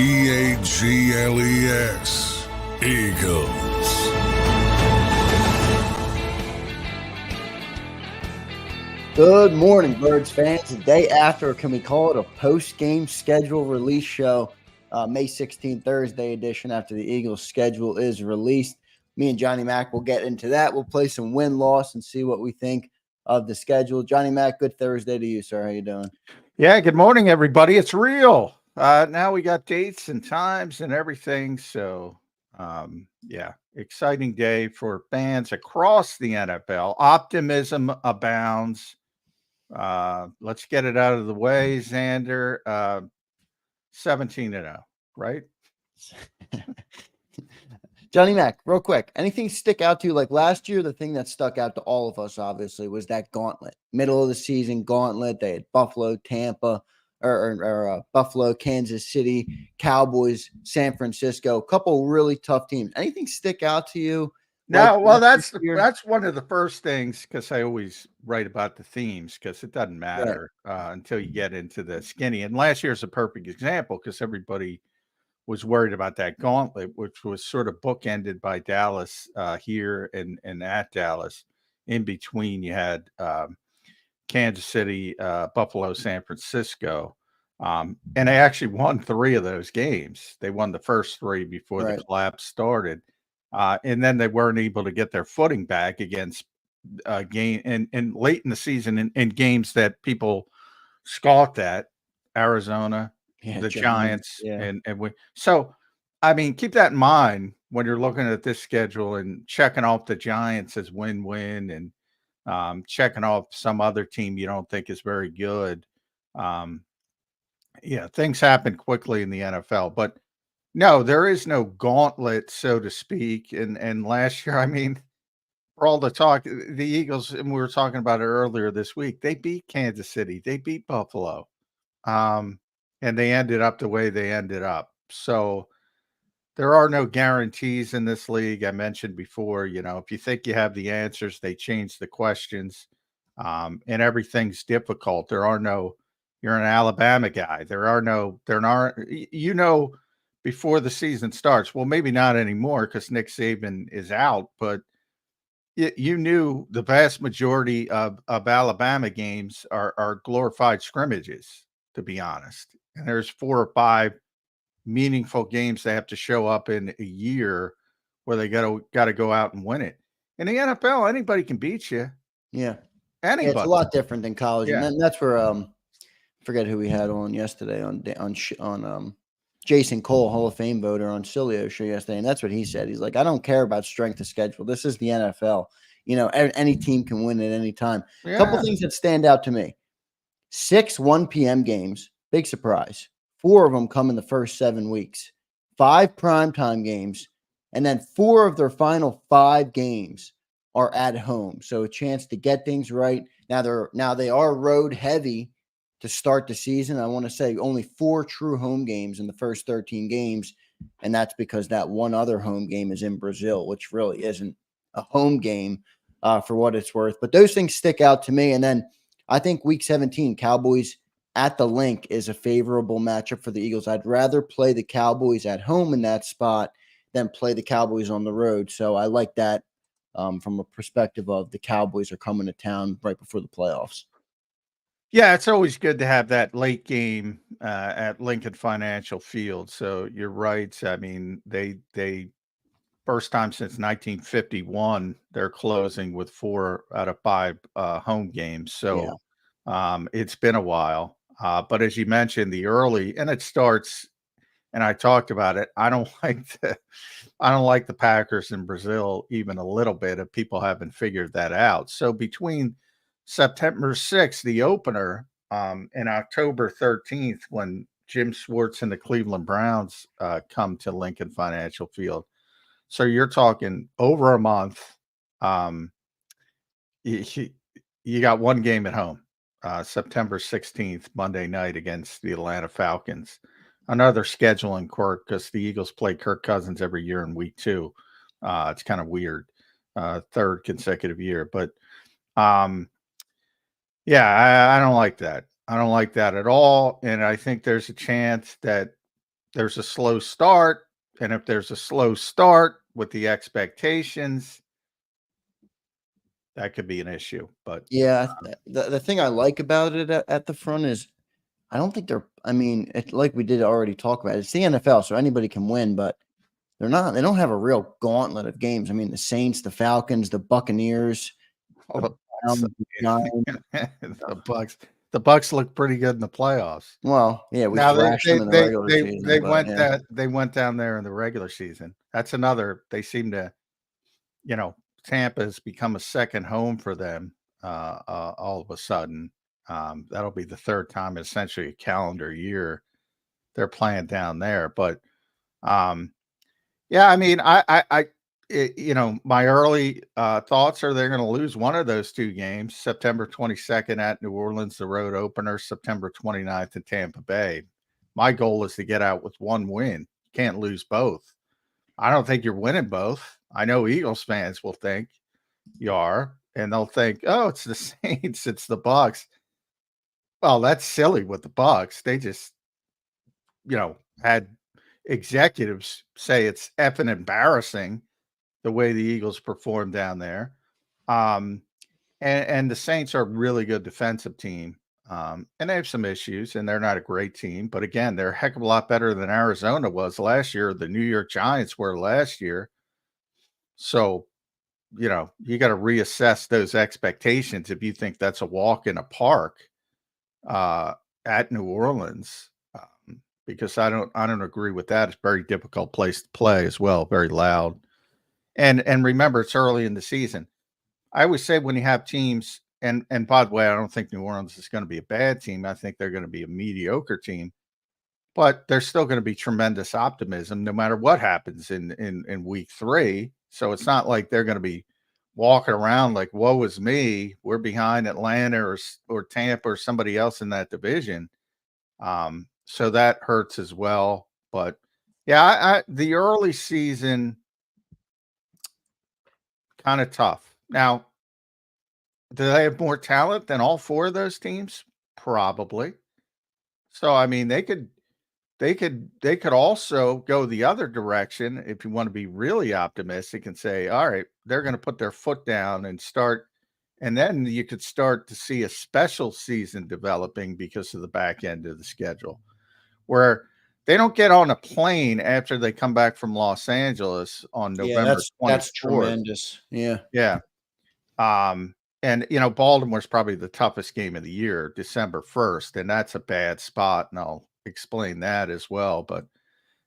EAGLES, Eagles. Good morning, Birds fans. The day after, can we call it a post-game schedule release show? May 16th, Thursday edition after the Eagles schedule is released. Me and Johnny Mac will get into that. We'll play some win-loss and see what we think of the schedule. Johnny Mac, good Thursday to you, sir. How you doing? Yeah, good morning, everybody. It's real. Now we got dates and times and everything. So, yeah, exciting day for fans across the NFL. Optimism abounds. Let's get it out of the way, Zander. 17-0, right? Johnny Mac, real quick, anything stick out to you? Like last year, the thing that stuck out to all of us, obviously, was that gauntlet. Middle of the season gauntlet. They had Buffalo, Tampa, or Buffalo, Kansas City, Cowboys, San Francisco. A couple really tough teams. Anything stick out to you? No, like well, that's one of the first things, because I always write about the themes, because it doesn't matter until you get into the skinny. And last year's a perfect example because everybody was worried about that gauntlet, which was sort of bookended by Dallas here and at Dallas. In between, you had Kansas City, Buffalo, San Francisco. And they actually won 3 of those games. They won the first 3 before the collapse started. And then they weren't able to get their footing back against game and late in the season in games that people scoffed at, Arizona, the Giants, and we. So, I mean, keep that in mind when you're looking at this schedule and checking off the Giants as win-win and checking off some other team you don't think is very good. Yeah, things happen quickly in the NFL, but no, there is no gauntlet, so to speak. And last year, I mean, for all the talk, the Eagles, and we were talking about it earlier this week, they beat Kansas City, they beat Buffalo, and they ended up the way they ended up. So there are no guarantees in this league. I mentioned before, if you think you have the answers, they change the questions, and everything's difficult. You're an Alabama guy. There aren't, before the season starts. Well, maybe not anymore because Nick Saban is out, but you knew the vast majority of Alabama games are glorified scrimmages, to be honest. And there's 4 or 5 meaningful games they have to show up in a year where they got to go out and win it. In the NFL, anybody can beat you. Yeah. Anybody. Yeah, it's a lot different than college. Yeah. And that's where forget who we had on yesterday on Jason Cole, Hall of Fame voter, on Cilio's show yesterday, and that's what he said. He's like, I don't care about strength of schedule. This is the NFL. Any team can win at any time. A couple things that stand out to me: 6 1 p.m. games, big surprise. 4 of them come in the first 7 weeks. 5 primetime games, and then 4 of their final 5 games are at home. So a chance to get things right. Now they are road heavy to start the season. I want to say only 4 true home games in the first 13 games, and that's because that one other home game is in Brazil, which really isn't a home game for what it's worth. But those things stick out to me. And then I think Week 17, Cowboys at the Link, is a favorable matchup for the Eagles. I'd rather play the Cowboys at home in that spot than play the Cowboys on the road. So I like that from a perspective of the Cowboys are coming to town right before the playoffs. Yeah, it's always good to have that late game at Lincoln Financial Field. So you're right. I mean, they first time since 1951 they're closing with 4 out of 5 home games. So it's been a while. But as you mentioned, the early, and it starts, and I talked about it. I don't like the Packers in Brazil even a little bit. If people haven't figured that out, so between September 6th, the opener, and October 13th, when Jim Schwartz and the Cleveland Browns come to Lincoln Financial Field. So you're talking over a month. You got 1 game at home, September 16th, Monday night against the Atlanta Falcons. Another scheduling quirk because the Eagles play Kirk Cousins every year in week 2. It's kind of weird, 3rd consecutive year. But yeah, I don't like that. I don't like that at all. And I think there's a chance that there's a slow start. And if there's a slow start with the expectations, that could be an issue. But Yeah, the thing I like about it at the front is I don't think they're. I mean, like we did already talk about, it's the NFL, so anybody can win, but they're not. They don't have a real gauntlet of games. I mean, the Saints, the Falcons, the Buccaneers, all the the Browns, Bucks, the Giants. the Bucks look pretty good in the playoffs. Well, yeah, we Now thrashed them in the regular season, but yeah. they went down there in the regular season. That's another. They seem to, Tampa's become a second home for them. All of a sudden, that'll be the third time in essentially a calendar year they're playing down there. But yeah, I mean, my early thoughts are they're going to lose one of those two games, September 22nd at New Orleans, the road opener, September 29th in Tampa Bay. My goal is to get out with one win. You can't lose both. I don't think you're winning both. I know Eagles fans will think you are, and they'll think, oh, it's the Saints, it's the Bucks. Well, that's silly with the Bucks. They just, had executives say it's effing embarrassing the way the Eagles perform down there. And the Saints are a really good defensive team. And they have some issues, and they're not a great team. But again, they're a heck of a lot better than Arizona was last year. The New York Giants were last year. So, you got to reassess those expectations if you think that's a walk in a park at New Orleans. Because I don't agree with that. It's a very difficult place to play as well, very loud. And remember, it's early in the season. I always say when you have teams, and by the way, I don't think New Orleans is going to be a bad team. I think they're going to be a mediocre team, but there's still going to be tremendous optimism no matter what happens in week 3. So it's not like they're going to be walking around like, woe is me, we're behind Atlanta or Tampa or somebody else in that division. So that hurts as well. But yeah, the early season kind of tough. Now, do they have more talent than all 4 of those teams? Probably. So I mean, they could also go the other direction if you want to be really optimistic and say, all right, they're going to put their foot down and start, and then you could start to see a special season developing because of the back end of the schedule, where they don't get on a plane after they come back from Los Angeles on November 24th. That's tremendous. Yeah. Yeah. And Baltimore's probably the toughest game of the year, December 1st, and that's a bad spot, and I'll explain that as well. But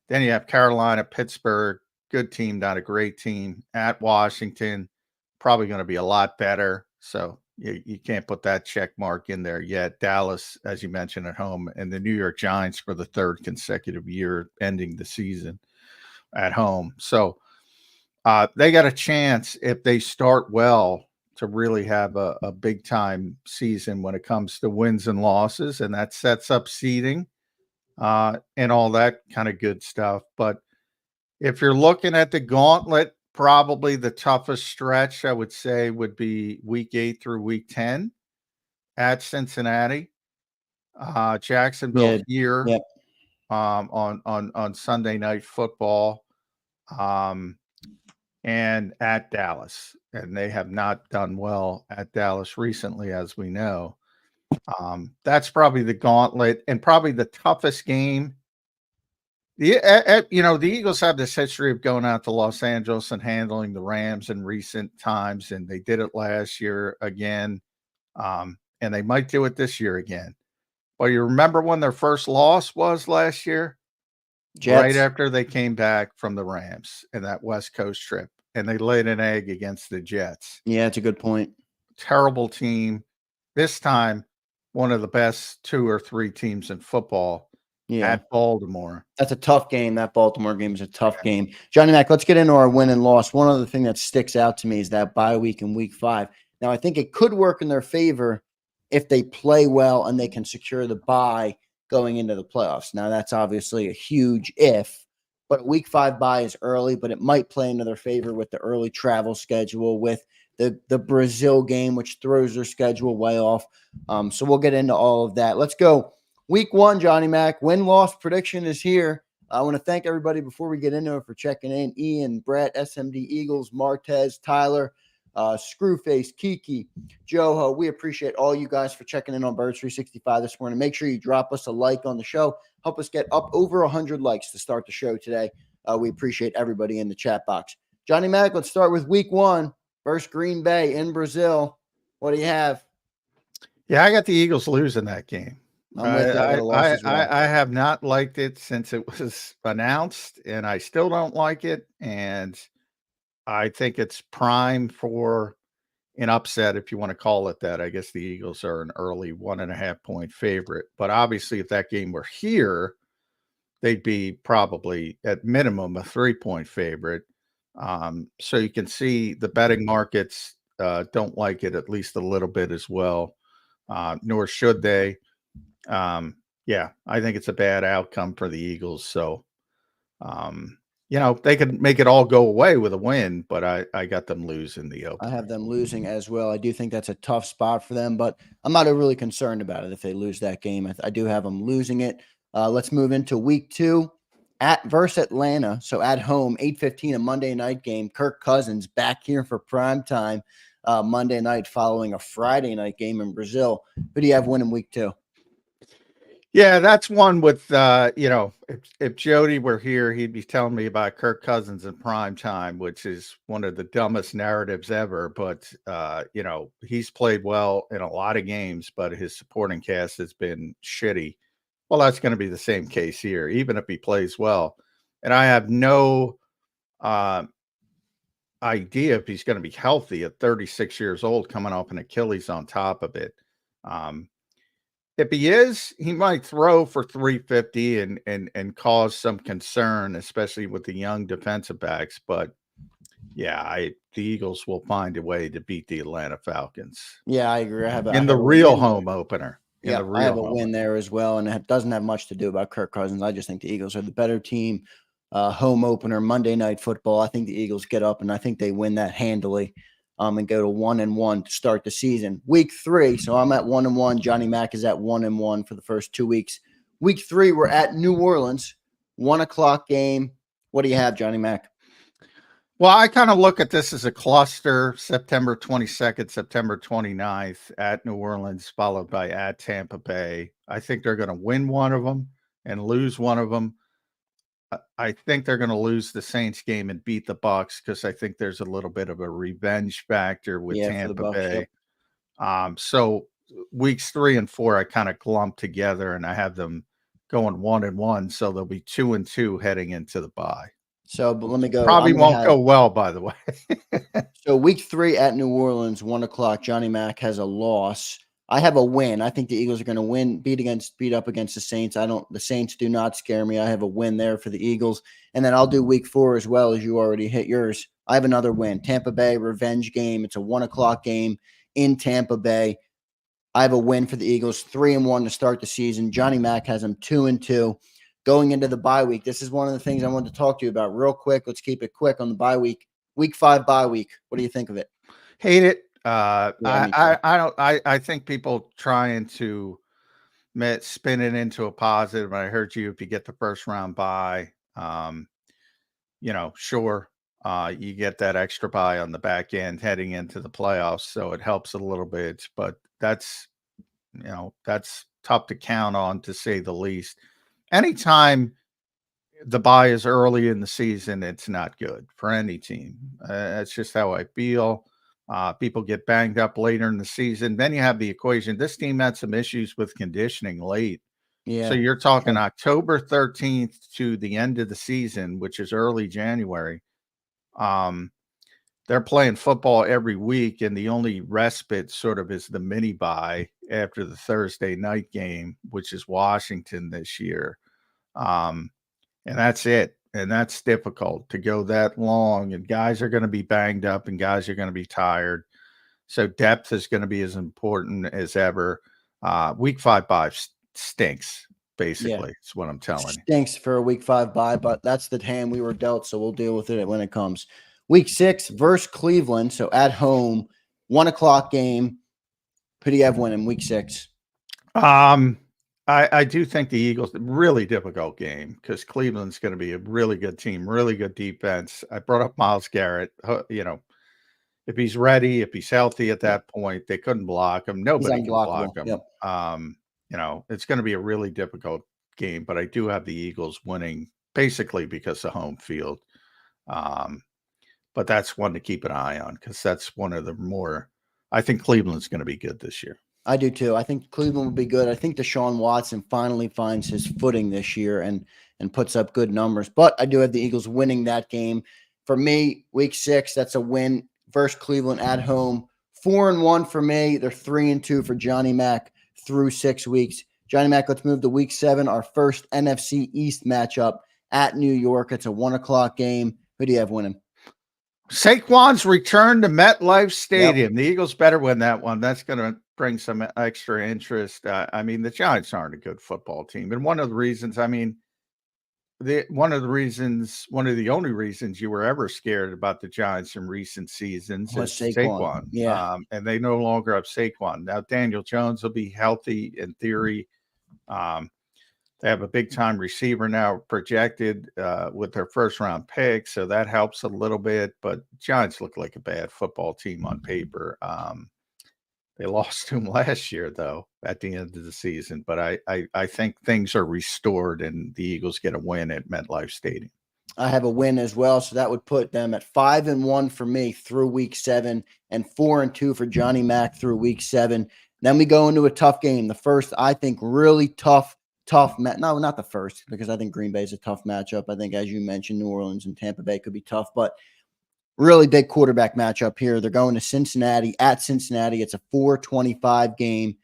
then you have Carolina, Pittsburgh, good team, not a great team, at Washington, probably going to be a lot better. So you can't put that check mark in there yet. Dallas, as you mentioned, at home, and the New York Giants for the 3rd consecutive year ending the season at home. So they got a chance if they start well to really have a big time season when it comes to wins and losses, and that sets up seeding and all that kind of good stuff. But if you're looking at the gauntlet, probably the toughest stretch I would say would be week 8 through week 10 at Cincinnati, Jacksonville here on Sunday Night Football, and at Dallas. And they have not done well at Dallas recently, as we know. That's probably the gauntlet and probably the toughest game. The Eagles have this history of going out to Los Angeles and handling the Rams in recent times, and they did it last year again, and they might do it this year again. But you remember when their first loss was last year? Jets. Right after they came back from the Rams in that West Coast trip, and they laid an egg against the Jets. Yeah, it's a good point. Terrible team. This time, one of the best 2 or 3 teams in football at Baltimore. That's a tough game. That Baltimore game is a tough game. Johnny Mac, let's get into our win and loss. One other thing that sticks out to me is that bye week in week 5. Now, I think it could work in their favor if they play well and they can secure the bye going into the playoffs. Now, that's obviously a huge if, but week 5 bye is early, but it might play into their favor with the early travel schedule, with the Brazil game, which throws their schedule way off. So we'll get into all of that. Let's go. Week 1, Johnny Mac, win-loss prediction is here. I want to thank everybody before we get into it for checking in. Ian, Brett, SMD Eagles, Martez, Tyler, Screwface, Kiki, Joho. We appreciate all you guys for checking in on Birds 365 this morning. Make sure you drop us a like on the show. Help us get up over 100 likes to start the show today. We appreciate everybody in the chat box. Johnny Mac, let's start with week 1 versus Green Bay in Brazil. What do you have? Yeah, I got the Eagles losing that game. I'm with you. I got a loss as well. I have not liked it since it was announced, and I still don't like it. And I think it's prime for an upset, if you want to call it that. I guess the Eagles are an early 1.5 point favorite. But obviously, if that game were here, they'd be probably at minimum a 3-point favorite. So you can see the betting markets don't like it at least a little bit as well. Nor should they. Yeah, I think it's a bad outcome for the Eagles. So, they could make it all go away with a win, but I got them losing the open. I have them losing as well. I do think that's a tough spot for them, but I'm not really concerned about it if they lose that game. I do have them losing it. Let's move into week 2 versus Atlanta. So at home, 8:15, a Monday night game. Kirk Cousins back here for prime time Monday night following a Friday night game in Brazil. Who do you have winning week 2? Yeah, that's one with, if Jody were here, he'd be telling me about Kirk Cousins in prime time, which is one of the dumbest narratives ever. But, he's played well in a lot of games, but his supporting cast has been shitty. Well, that's going to be the same case here, even if he plays well. And I have no idea if he's going to be healthy at 36 years old, coming off an Achilles on top of it. If he is, he might throw for 350 and cause some concern, especially with the young defensive backs. But yeah, the Eagles will find a way to beat the Atlanta Falcons. Yeah, I agree. I have the real home opener. Yeah, I have a win there as well, and it doesn't have much to do about Kirk Cousins. I just think the Eagles are the better team. Home opener, Monday Night Football. I think the Eagles get up, and I think they win that handily. And go to 1-1 to start the season. Week 3, so I'm at 1-1. Johnny Mac is at 1-1 for the first 2 weeks. Week 3, we're at New Orleans, 1:00 game. What do you have, Johnny Mac? Well, I kind of look at this as a cluster. September 22nd, September 29th at New Orleans, followed by at Tampa Bay. I think they're going to win one of them and lose one of them. I think they're going to lose the Saints game and beat the Bucs because I think there's a little bit of a revenge factor with Tampa Bay. Yep. So weeks 3 and 4, I kind of clump together, and I have them going 1-1. So they'll be 2-2 heading into the bye. So, but let me go. Probably won't go well, by the way. So week 3 at New Orleans, 1:00. Johnny Mac has a loss. I have a win. I think the Eagles are going to win, beat up against the Saints. The Saints do not scare me. I have a win there for the Eagles. And then I'll do week 4 as well, as you already hit yours. I have another win. Tampa Bay revenge game. It's a 1:00 game in Tampa Bay. I have a win for the Eagles, 3-1 to start the season. Johnny Mac has them 2-2 going into the bye week. This is one of the things I wanted to talk to you about real quick. Let's keep it quick on the bye week. Week 5 bye week. What do you think of it? Hate it. I think people trying to spin it into a positive. I heard you, if you get the first round bye, sure, you get that extra bye on the back end heading into the playoffs, so it helps a little bit. But that's tough to count on, to say the least. Anytime the bye is early in the season, it's not good for any team. That's just how I feel. People get banged up later in the season. Then you have the equation. This team had some issues with conditioning late. Yeah. So you're talking October 13th to the end of the season, which is early January. They're playing football every week, and the only respite sort of is the mini bye after the Thursday night game, which is Washington this year. And that's it. And that's difficult to go that long, and guys are going to be banged up and guys are going to be tired. So depth is going to be as important as ever. Week 5 bye stinks, basically. It's what I'm telling you. Stinks for a week 5 bye, but that's the hand we were dealt, so we'll deal with it when it comes. Week 6 versus Cleveland, so at home, 1:00 game. Who do you have winning week 6? I do think the Eagles, really difficult game because Cleveland's going to be a really good team, really good defense. I brought up Myles Garrett. If he's ready, if he's healthy at Yep. that point, they couldn't block him. He's Nobody can block unblockable. him. Yep. It's going to be a really difficult game, but I do have the Eagles winning basically because of home field. But that's one to keep an eye on because that's one of the more. I think Cleveland's going to be good this year. I do too. I think Cleveland will be good. I think Deshaun Watson finally finds his footing this year and puts up good numbers. But I do have the Eagles winning that game. For me, week 6, that's a win versus Cleveland at home. 4-1 for me. They're 3-2 for Johnny Mac through 6 weeks. Johnny Mac, let's move to week 7, our first NFC East matchup at New York. It's a 1:00 game. Who do you have winning? Saquon's return to MetLife Stadium. Yep. The Eagles better win that one. That's going to bring some extra interest. The Giants aren't a good football team. And one of the only reasons you were ever scared about the Giants in recent seasons is Saquon. Yeah. And they no longer have Saquon. Now, Daniel Jones will be healthy in theory. They have a big-time receiver now projected with their first-round pick, so that helps a little bit. But Giants look like a bad football team on paper. They lost to him last year, though, at the end of the season. But I think things are restored, and the Eagles get a win at MetLife Stadium. I have a win as well, so that would put them at 5-1 for me through week 7 and 4-2 for Johnny Mac through week 7. Then we go into a tough game. The first, I think, really tough no, not the first, because I think Green Bay is a tough matchup. I think, as you mentioned, New Orleans and Tampa Bay could be tough, but really big quarterback matchup here. They're going to Cincinnati at Cincinnati. It's a 4:25 game.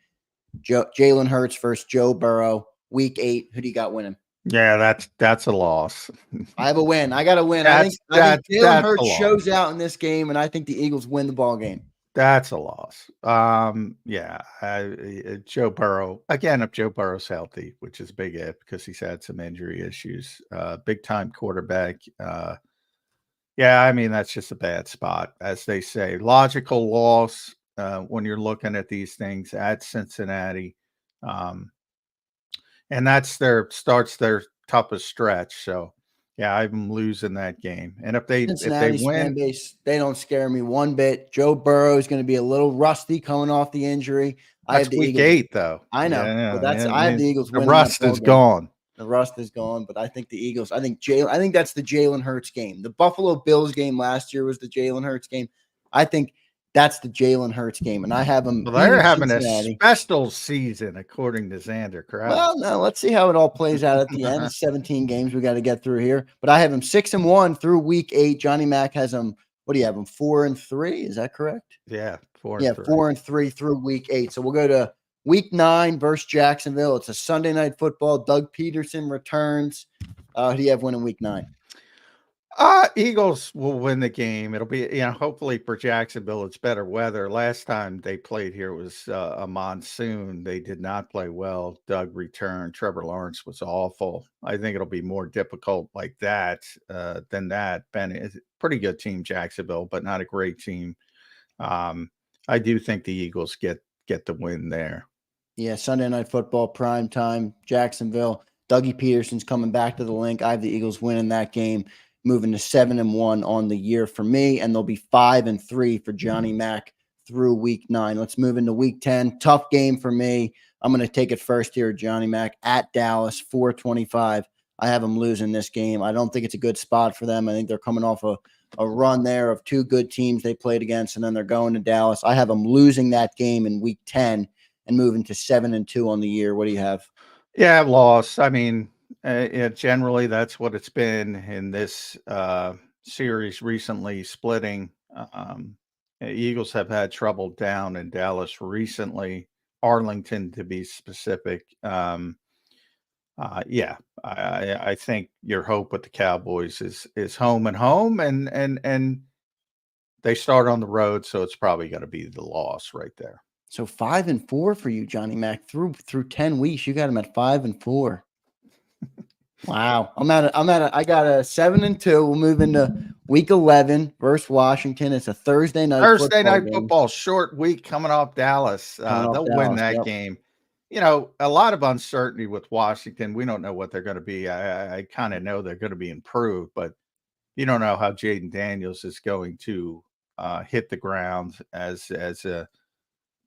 Jalen Hurts versus Joe Burrow, week 8. Who do you got winning? Yeah, that's a loss. I have a win. I got to win. I think Jalen Hurts shows out in this game, and I think the Eagles win the ball game. That's a loss. Joe Burrow, again, if Joe Burrow's healthy, which is a big if because he's had some injury issues, big time quarterback. That's just a bad spot, as they say. Logical loss when you're looking at these things at Cincinnati. And that's starts their toughest stretch. So yeah, I'm losing that game. And if they win, fan base, they don't scare me one bit. Joe Burrow is going to be a little rusty coming off the injury. I have the week Eagles. 8, though. I know. I have the Eagles. The rust is gone. The rust is gone, but I think the Eagles. I think that's the Jalen Hurts game. The Buffalo Bills game last year was the Jalen Hurts game. I think that's the Jalen Hurts game, and I have them. Well, they're having a special season, according to Zander. Correct? Well, no, let's see how it all plays out at the end. 17 games we got to get through here, but I have them 6-1 through week 8. Johnny Mac has them. What do you have them? 4-3? Is that correct? Yeah, 4-3. Yeah, 4-3 through week 8. So we'll go to week 9 versus Jacksonville. It's a Sunday night football. Doug Peterson returns. Who do you have winning week 9? Eagles will win the game. It'll be, hopefully for Jacksonville, it's better weather. Last time they played here was a monsoon. They did not play well. Doug returned. Trevor Lawrence was awful. I think it'll be more difficult like that than that. Ben is a pretty good team, Jacksonville, but not a great team. I do think the Eagles get the win there. Yeah, Sunday night football, prime time, Jacksonville. Dougie Peterson's coming back to the link. I have the Eagles winning that game, moving to 7-1 on the year for me, and they'll be 5-3 for Johnny Mac through week 9. Let's move into week 10. Tough game for me. I'm going to take it first here, Johnny Mac at Dallas, 4:25. I have them losing this game. I don't think it's a good spot for them. I think they're coming off a run there of 2 good teams they played against, and then they're going to Dallas. I have them losing that game in week 10 and moving to 7-2 on the year. What do you have? Yeah, loss. Generally, that's what it's been in this series recently, splitting. Eagles have had trouble down in Dallas recently, Arlington to be specific. I think your hope with the Cowboys is home and home, and they start on the road, so it's probably going to be the loss right there. So 5-4 for you, Johnny Mac, through 10 weeks. You got him at 5-4. Wow. I got a 7-2. We'll move into week 11 versus Washington. It's a Thursday night football, short week coming off Dallas. They'll win that game. a lot of uncertainty with Washington. We don't know what they're going to be. I kind of know they're going to be improved, but you don't know how Jaden Daniels is going to hit the ground as a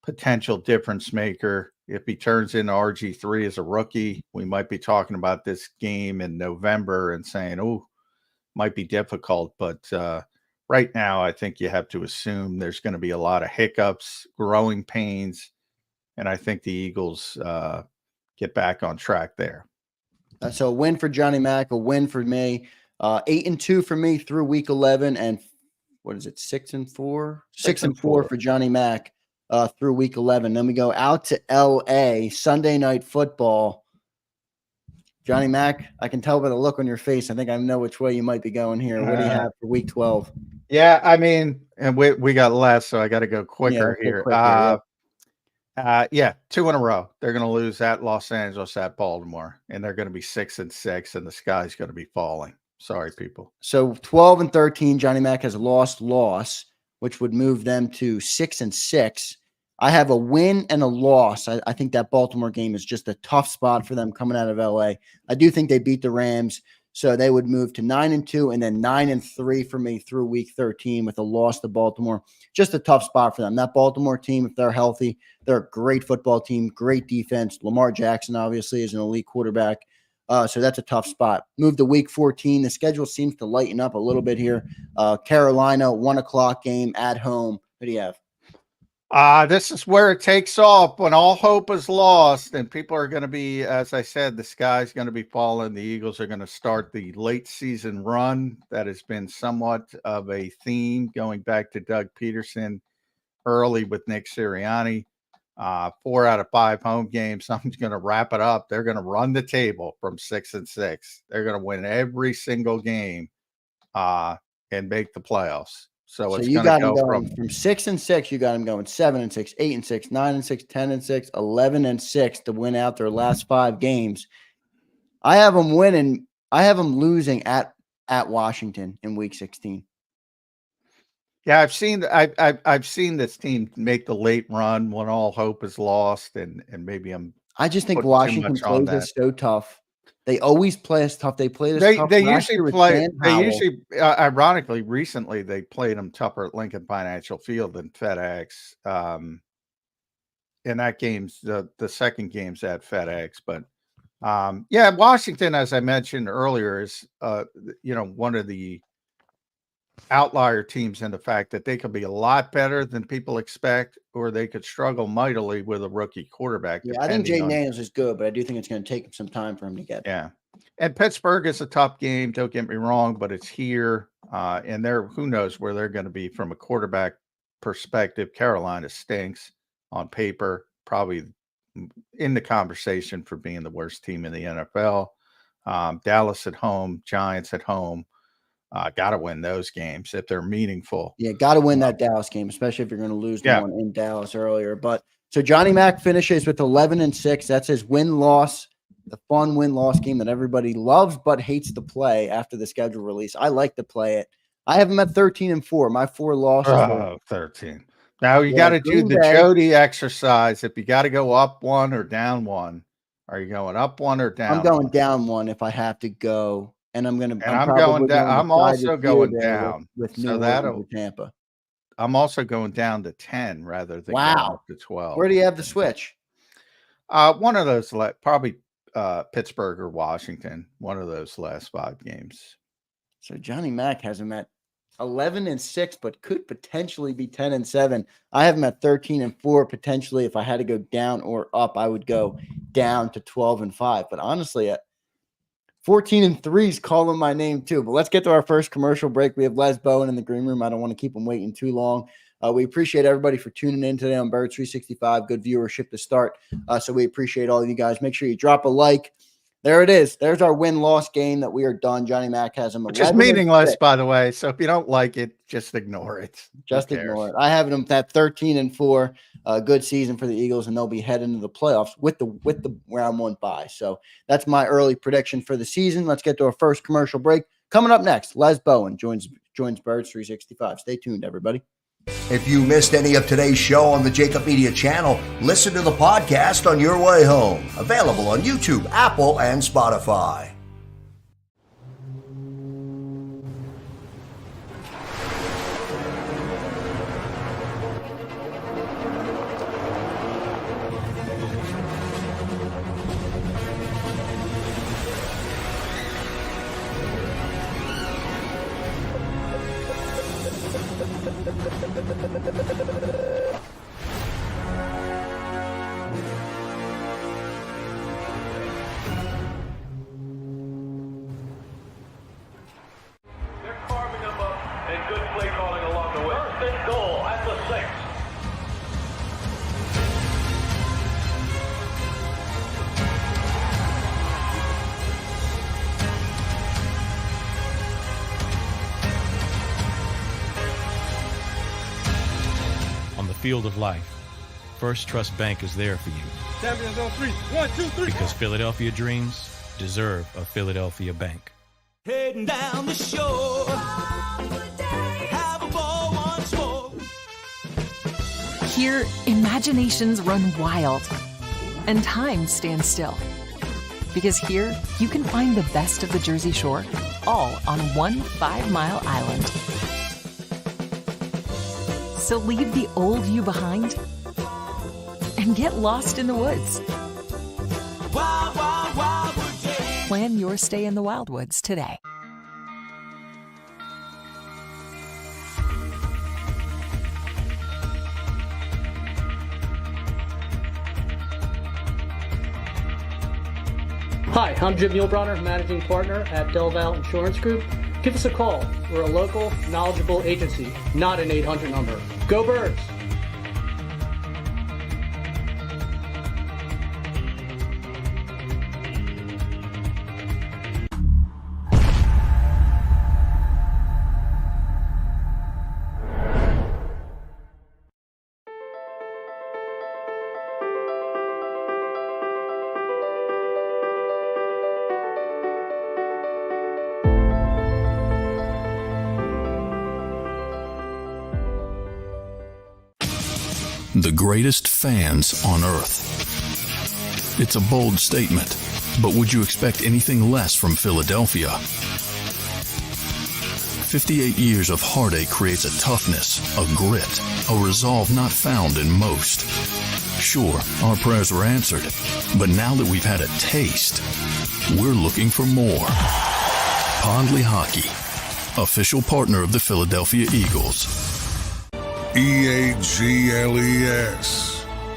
potential difference maker. If he turns into RG3 as a rookie, we might be talking about this game in November and saying, oh, might be difficult. But right now, I think you have to assume there's going to be a lot of hiccups, growing pains, and I think the Eagles get back on track there. So a win for Johnny Mack, a win for me. 8-2 for me through week 11, and what is it? 6-4? 6-4 for Johnny Mack through week 11. Then we go out to LA, Sunday Night Football. Johnny Mack, I can tell by the look on your face. I think I know which way you might be going here. What do you have for week 12? Yeah, I mean, and we got less, so I got to go quicker here. Yeah, 2 in a row. They're going to lose at Los Angeles, at Baltimore, and they're going to be 6-6, and the sky's going to be falling. Sorry, people. So 12-13, Johnny Mack has loss, which would move them to 6-6. I have a win and a loss. I think that Baltimore game is just a tough spot for them coming out of LA. I do think they beat the Rams, so they would move to 9-2 and then 9-3 for me through week 13 with a loss to Baltimore. Just a tough spot for them. That Baltimore team, if they're healthy, they're a great football team, great defense. Lamar Jackson obviously is an elite quarterback. So that's a tough spot. Move to week 14. The schedule seems to lighten up a little bit here. Carolina, 1 o'clock game at home. Who do you have? This is where it takes off when all hope is lost, and people are going to be, as I said, the sky's going to be falling. The Eagles are going to start the late season run that has been somewhat of a theme going back to Doug Peterson early with Nick Sirianni. 4 out of 5 home games. Someone's going to wrap it up. They're going to run the table from 6-6. They're going to win every single game and make the playoffs. So it's you going got to him go going from 6-6. You got him going 7-6, 8-6, 9-6, 10-6, 11-6 to win out their last 5 games. I have them winning. I have them losing at Washington in week 16. Yeah, I've seen this team make the late run when all hope is lost, and maybe I just think Washington plays us so tough. They always play us tough. They played us tough. They usually play. Ironically, recently they played them tougher at Lincoln Financial Field than FedEx. And that game's the second game's at FedEx, but yeah, Washington, as I mentioned earlier, is one of the outlier teams in the fact that they could be a lot better than people expect, or they could struggle mightily with a rookie quarterback. Yeah, I think Jaden Daniels is good, but I do think it's going to take him some time for him to get. Yeah, and Pittsburgh is a tough game. Don't get me wrong, but it's here, and who knows where they're going to be from a quarterback perspective. Carolina stinks on paper, probably in the conversation for being the worst team in the NFL. Dallas at home, Giants at home. Got to win those games if they're meaningful. Yeah, got to win that Dallas game, especially if you're going to lose the one in Dallas earlier. But so Johnny Mack finishes with 11-6. That's his win-loss, the fun win-loss game that everybody loves but hates to play after the schedule release. I like to play it. I have him at 13-4. My 4 losses. Oh, 13. Now you got to do the Jody exercise. If you got to go up 1 or down 1, are you going up 1 or down? I'm going down 1 if I have to go. And I'm going down. I'm also going down with New Orleans to Tampa. I'm also going down to 10 rather than going up to 12. Where do you have the switch? One of those, probably Pittsburgh or Washington. One of those last 5 games. So Johnny Mack has him at 11-6, but could potentially be 10-7. I have him at 13-4. Potentially, if I had to go down or up, I would go down to 12-5. But honestly, 14-3 is calling my name too. But let's get to our first commercial break. We have Les Bowen in the green room. I don't want to keep him waiting too long. We appreciate everybody for tuning in today on Birds 365. Good viewership to start. So we appreciate all of you guys. Make sure you drop a like. There it is. There's our win-loss game that we are done. Johnny Mack has him. Which is meaningless, by the way. So if you don't like it, just ignore it. Just ignore it. I have them at 13-4. Good season for the Eagles, and they'll be heading into the playoffs with the round 1 bye. So that's my early prediction for the season. Let's get to our first commercial break. Coming up next, Les Bowen joins Birds 365. Stay tuned, everybody. If you missed any of today's show on the JAKIB Media channel, listen to the podcast on your way home. Available on YouTube, Apple, and Spotify. Field of life, First Trust Bank is there for you. Champions on 3. 1, 2, 3. Because Philadelphia dreams deserve a Philadelphia bank. Heading down the shore. Have a ball once more. Here, imaginations run wild and time stands still. Because here, you can find the best of the Jersey Shore, all on one 5-mile island. So leave the old you behind and get lost in the woods. Wild, wild, wildwood day. Plan your stay in the Wildwoods today. Hi, I'm Jim Muehlbronner, Managing Partner at Delval Insurance Group. Give us a call. We're a local, knowledgeable agency, not an 800 number. Go Birds! The greatest fans on earth. It's a bold statement, but would you expect anything less from Philadelphia? 58 years of heartache creates a toughness, a grit, a resolve not found in most. Sure, our prayers were answered, but now that we've had a taste, we're looking for more. Pondley Hockey, official partner of the Philadelphia Eagles. EAGLES,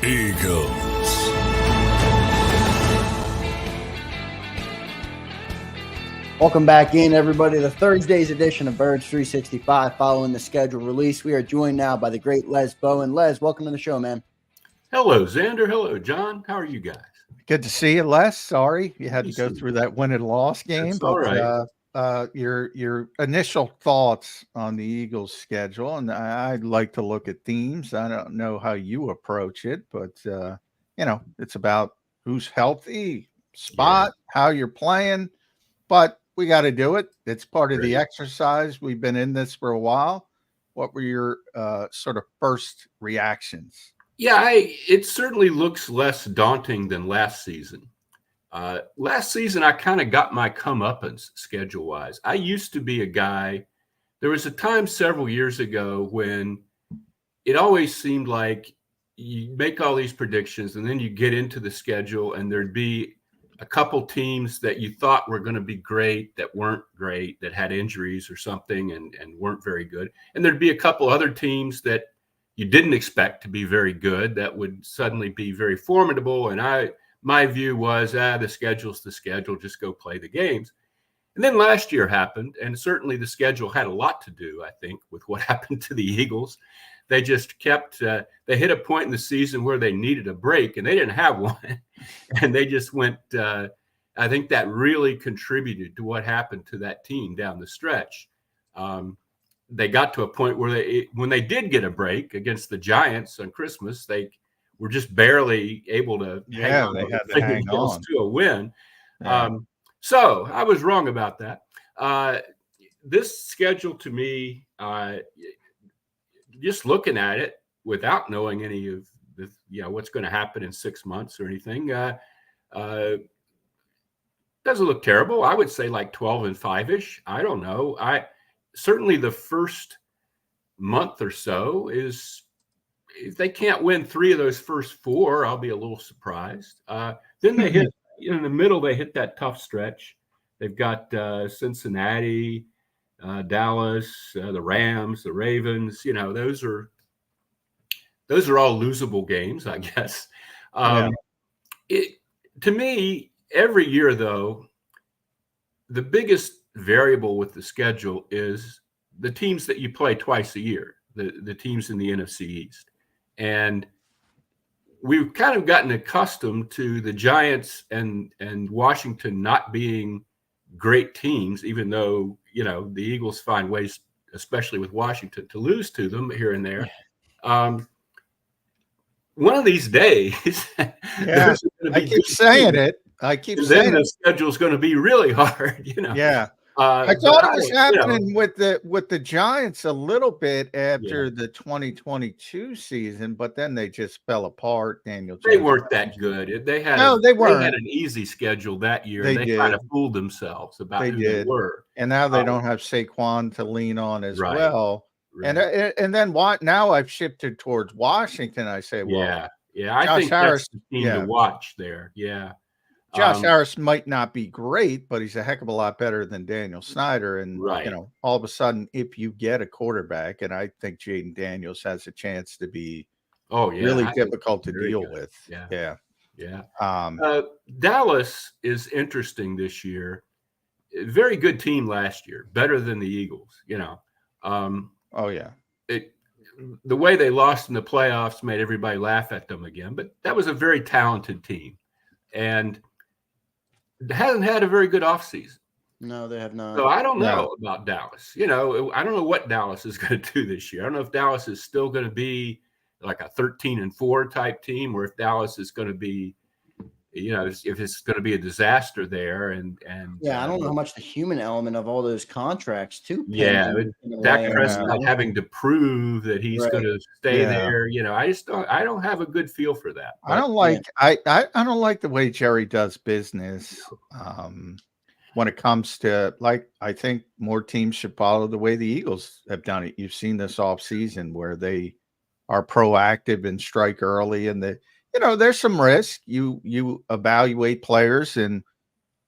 Eagles. Welcome back in, everybody, to Thursday's edition of Birds 365. Following the schedule release, we are joined now by the great Les Bowen. Les, welcome to the show, man. Hello, Zander. Hello, John. How are you guys? Good to see you, Les. Sorry you had to go through that win and loss game. That's all right. Your initial thoughts on the Eagles schedule, and I'd like to look at themes. I don't know how you approach it, but it's about who's healthy, how you're playing, but we got to do it. It's part of the exercise. We've been in this for a while. What were your sort of first reactions? Yeah, it certainly looks less daunting than last season. Last season, I kind of got my comeuppance schedule-wise. I used to be a guy. There was a time several years ago when it always seemed like you make all these predictions and then you get into the schedule and there'd be a couple teams that you thought were going to be great that weren't great, that had injuries or something and weren't very good. And there'd be a couple other teams that you didn't expect to be very good that would suddenly be very formidable. And my view was, the schedule's the schedule, just go play the games. And then last year happened, and certainly the schedule had a lot to do, I think, with what happened to the Eagles. They just kept they hit a point in the season where they needed a break, and they didn't have one. And they just went I think that really contributed to what happened to that team down the stretch. They got to a point where when they did get a break against the Giants on Christmas, they were just barely able to hang on to a win. Yeah. So I was wrong about that. This schedule to me just looking at it without knowing any of the, what's going to happen in 6 months or anything, doesn't look terrible. I would say like 12-5-ish. I don't know. Certainly the first month or so is, if they can't win 3 of those first 4, I'll be a little surprised. Then they hit in the middle. They hit that tough stretch. They've got Cincinnati, Dallas, the Rams, the Ravens. Those are all losable games, I guess. To me, every year though, the biggest variable with the schedule is the teams that you play twice a year, the teams in the NFC East. And we've kind of gotten accustomed to the Giants and Washington not being great teams, even though, the Eagles find ways, especially with Washington, to lose to them here and there. One of these days, I keep saying it. Then the schedule's going to be really hard, Yeah. I thought it was happening with the Giants a little bit after the 2022 season, but then they just fell apart. Daniel, they weren't that good. They had they weren't. They had an easy schedule that year. They kind of fooled themselves about who they were. And now they don't have Saquon to lean on as well. Right. And then what? Now I've shifted towards Washington. I say, well, I think Harris, that's the team to watch there. Yeah. Josh Harris might not be great, but he's a heck of a lot better than Daniel Snyder. And, all of a sudden, if you get a quarterback, and I think Jaden Daniels has a chance to be really difficult to deal with. Yeah. Dallas is interesting this year. Very good team last year, better than the Eagles, the way they lost in the playoffs made everybody laugh at them again, but that was a very talented team. And hasn't had a very good offseason. No, they have not. So I don't know about Dallas. I don't know what Dallas is going to do this year. I don't know if Dallas is still going to be like a 13-4 type team, or if Dallas is going to be, if it's going to be a disaster there. And I don't know how much the human element of all those contracts too. Dak Prescott having to prove that he's going to stay there. I don't have a good feel for that. I don't like I don't like the way Jerry does business. When it comes to, I think more teams should follow the way the Eagles have done it. You've seen this off season where they are proactive and strike early, and there's some risk. You evaluate players and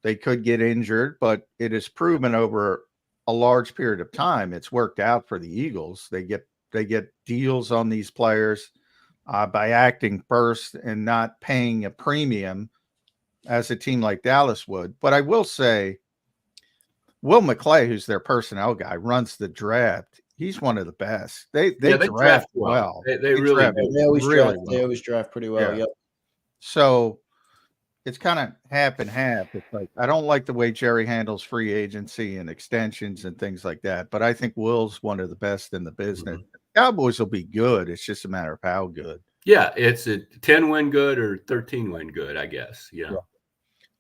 they could get injured, but it is proven over a large period of time it's worked out for the Eagles. They get deals on these players by acting first and not paying a premium as a team like Dallas would. But I will say, Will McClay, who's their personnel guy, runs the draft. He's one of the best. They draft well. They always draft pretty well. Yeah. Yep. So it's kind of half and half. It's like, I don't like the way Jerry handles free agency and extensions and things like that, but I think Will's one of the best in the business. Mm-hmm. Cowboys will be good. It's just a matter of how good. Yeah, it's a 10-win good or 13-win good, I guess.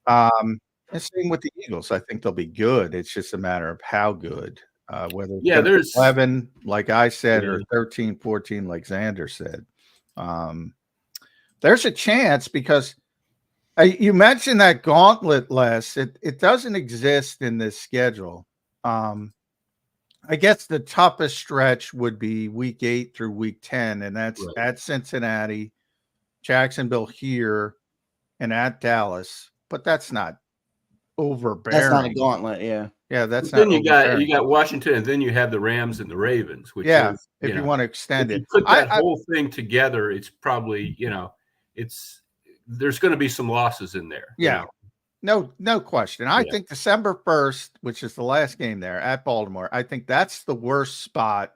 And same with the Eagles. I think they'll be good. It's just a matter of how good. Whether there's 11, like I said, or 13, 14, like Zander said. There's a chance because you mentioned that gauntlet, Les. It doesn't exist in this schedule. I guess the toughest stretch would be week 8 through week 10, and that's at Cincinnati, Jacksonville here, and at Dallas. But that's not overbearing. That's not a gauntlet, yeah. Yeah, that's then you got Washington, and then you have the Rams and the Ravens. Which is, if you want to extend it, put that whole thing together, it's probably there's going to be some losses in there. Yeah, no question. I think December 1st, which is the last game there at Baltimore, I think that's the worst spot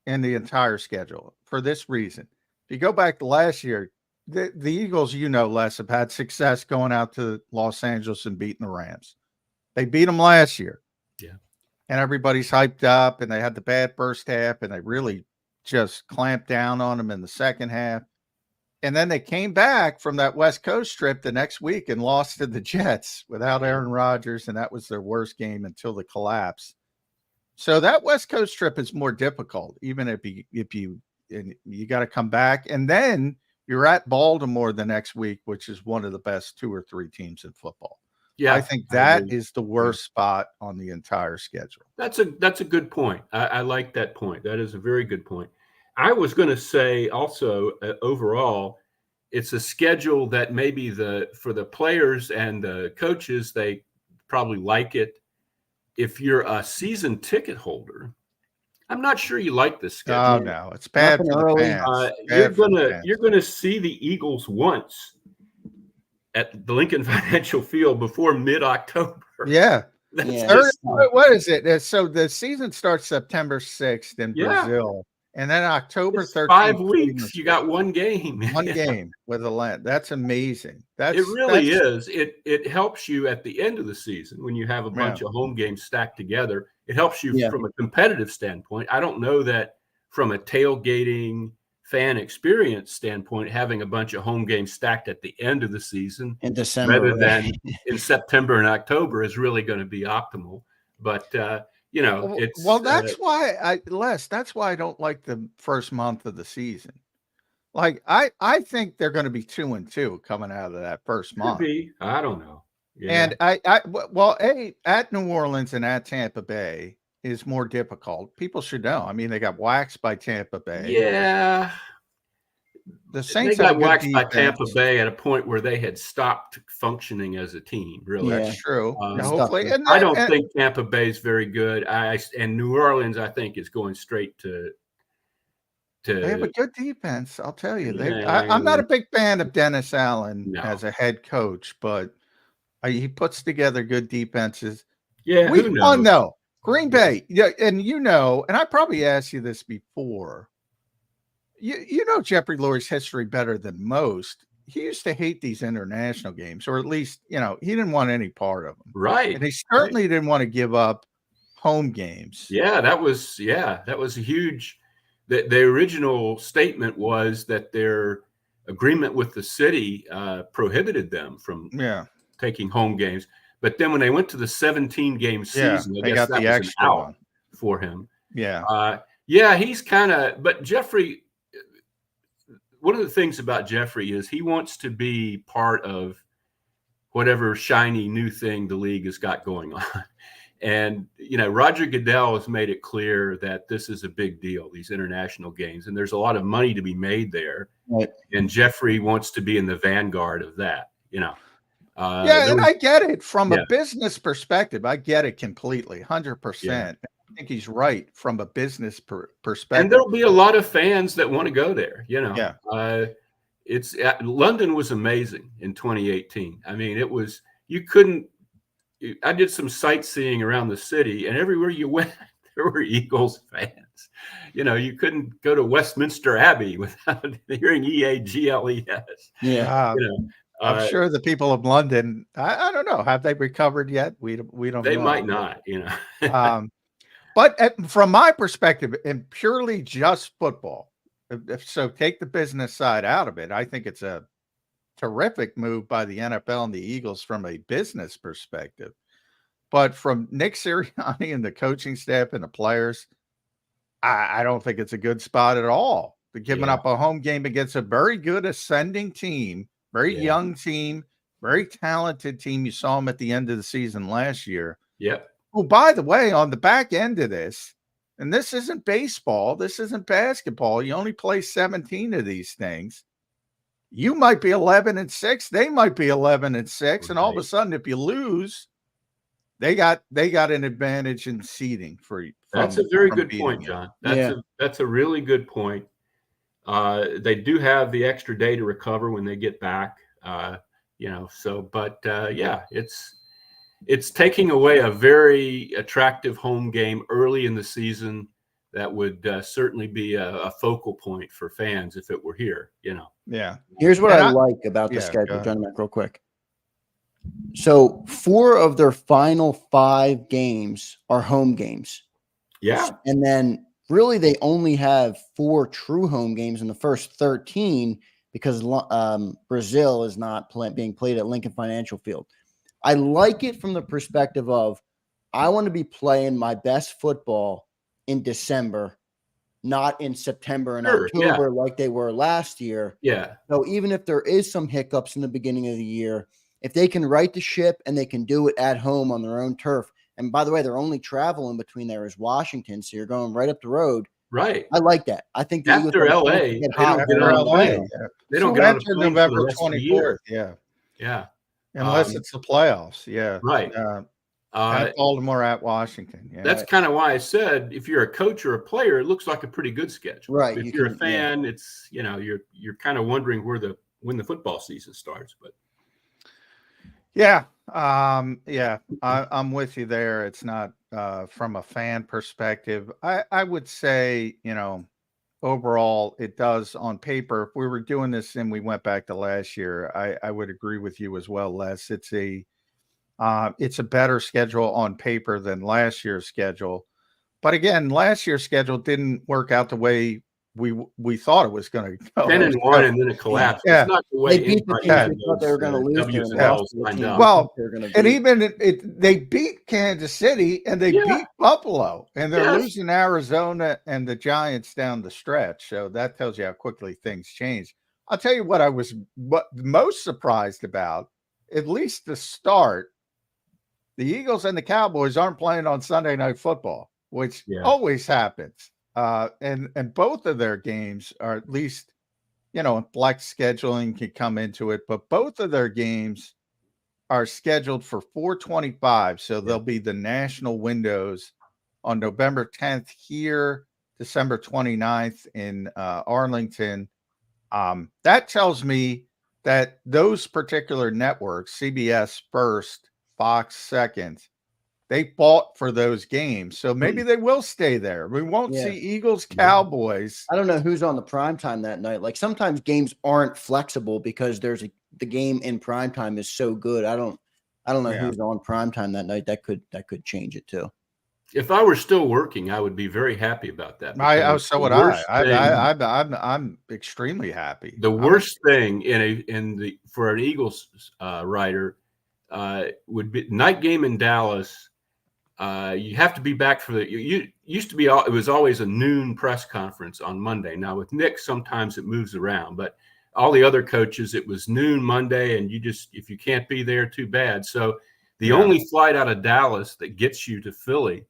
in the entire schedule for this reason. If you go back to last year, the Eagles, Les, have had success going out to Los Angeles and beating the Rams. They beat them last year. Yeah. And everybody's hyped up, and they had the bad first half, and they really just clamped down on them in the second half. And then they came back from that West Coast trip the next week and lost to the Jets without Aaron Rodgers, and that was their worst game until the collapse. So that West Coast trip is more difficult, even if you got to come back, and then you're at Baltimore the next week, which is one of the best 2 or 3 teams in football. Yeah, I think that is the worst spot on the entire schedule. That's a good point. I like that point. That is a very good point. I was going to say also overall, it's a schedule that maybe for the players and the coaches, they probably like it. If you're a season ticket holder, I'm not sure you like this schedule. Oh no, it's bad for the fans. You're gonna see the Eagles once at the Lincoln Financial Field before mid-October. Yeah. Yeah. What is it? So the season starts September 6th in Brazil, and then October 13th. 5 weeks. You got one game. One game with a land. That's amazing. It really is. It helps you at the end of the season when you have a bunch of home games stacked together. It helps you from a competitive standpoint. I don't know that from a tailgating fan experience standpoint, having a bunch of home games stacked at the end of the season in December rather than in September and October is really going to be optimal. But it's that's why that's why I don't like the first month of the season. Like I think they're going to be 2-2 coming out of that first month. I don't know. Yeah. And at New Orleans and at Tampa Bay is more difficult. People should know. I mean, they got waxed by Tampa Bay. Yeah. The Saints got waxed by Tampa Bay at a point where they had stopped functioning as a team. Really, that's true. Hopefully, I don't think Tampa Bay is very good. And New Orleans, I think, is going straight to. They have a good defense. I'll tell you. I'm not a big fan of Dennis Allen as a head coach, but he puts together good defenses. Yeah, week 1 though. Green Bay, and and I probably asked you this before. You know Jeffrey Lurie's history better than most. He used to hate these international games, or at least, he didn't want any part of them. Right. And he certainly didn't want to give up home games. Yeah, that was a huge. The original statement was that their agreement with the city prohibited them from taking home games. But then when they went to the 17-game season, I guess that was an out for him. Yeah. He's kind of – but Jeffrey – one of the things about Jeffrey is he wants to be part of whatever shiny new thing the league has got going on. And, Roger Goodell has made it clear that this is a big deal, these international games, and there's a lot of money to be made there. Right. And Jeffrey wants to be in the vanguard of that, and I get it from a business perspective. I get it completely, 100%. Yeah. I think he's right from a business perspective. And there'll be a lot of fans that want to go there, Yeah. London was amazing in 2018. I mean, I did some sightseeing around the city, and everywhere you went, there were Eagles fans. You couldn't go to Westminster Abbey without hearing EAGLES. Yeah. I'm sure the people of London, I don't know, have they recovered yet? We don't know. They might not, But from my perspective, and purely just football, so take the business side out of it, I think it's a terrific move by the NFL and the Eagles from a business perspective. But from Nick Sirianni and the coaching staff and the players, I don't think it's a good spot at all. They're giving up a home game against a very good ascending team, very young team, very talented team. You saw them at the end of the season last year. Yep. Oh, by the way, on the back end of this, and this isn't baseball, this isn't basketball. You only play 17 of these things. You might be 11-6. They might be 11-6. And all of a sudden, if you lose, they got an advantage in seeding for you. That's a very good point, John. That's a really good point. They do have the extra day to recover when they get back. It's taking away a very attractive home game early in the season that would certainly be a focal point for fans if it were here, Yeah. Here's what I like about the schedule, John Mac, real quick. So 4 of their final 5 games are home games. Yeah. And then really they only have 4 true home games in the first 13 because Brazil is not being played at Lincoln Financial Field. I like it from the perspective of I want to be playing my best football in December, not in September and October like they were last year. Yeah. So even if there is some hiccups in the beginning of the year, if they can right the ship and they can do it at home on their own turf. And by the way, their only travel in between there is Washington. So you're going right up the road. Right. I like that. I think the after Eagles LA, they don't get on a plane. They don't get on a plane November for the 24th. Yeah. Yeah. Unless it's the playoffs. Yeah. Right. At Baltimore, at Washington. Yeah. That's kind of why I said if you're a coach or a player, it looks like a pretty good schedule. Right. If you're a fan, it's you're kind of wondering when the football season starts. But I'm with you there. It's not from a fan perspective. I would say, overall it does on paper. If we were doing this and we went back to last year, I would agree with you as well, Les. It's a better schedule on paper than last year's schedule. But again, last year's schedule didn't work out the way we thought it was going to go. 10-1 and then it collapsed. Yeah. It's not the way They beat the teams we thought they were going to lose. W's and L's lined up. Well, and even they beat Kansas City and they beat Buffalo, and they're losing Arizona and the Giants down the stretch. So that tells you how quickly things change. I'll tell you what I was most surprised about, at least the start. The Eagles and the Cowboys aren't playing on Sunday Night Football, which always happens. And both of their games are, at least, flex scheduling can come into it, but both of their games are scheduled for 4/25. So they'll be the national windows on November 10th here, December 29th in Arlington. That tells me that those particular networks, CBS first, Fox second, they fought for those games. So maybe they will stay there. We won't see Eagles, Cowboys. I don't know who's on the primetime that night. Like sometimes games aren't flexible because the game in primetime is so good. I don't know who's on primetime that night. That could change it too. If I were still working, I would be very happy about that. So would I. I'm extremely happy. The worst thing for an Eagles writer would be night game in Dallas. You have to be back for it was always a noon press conference on Monday. Now with Nick, sometimes it moves around, but all the other coaches, it was noon Monday, and if you can't be there, too bad. So the only flight out of Dallas that gets you to Philly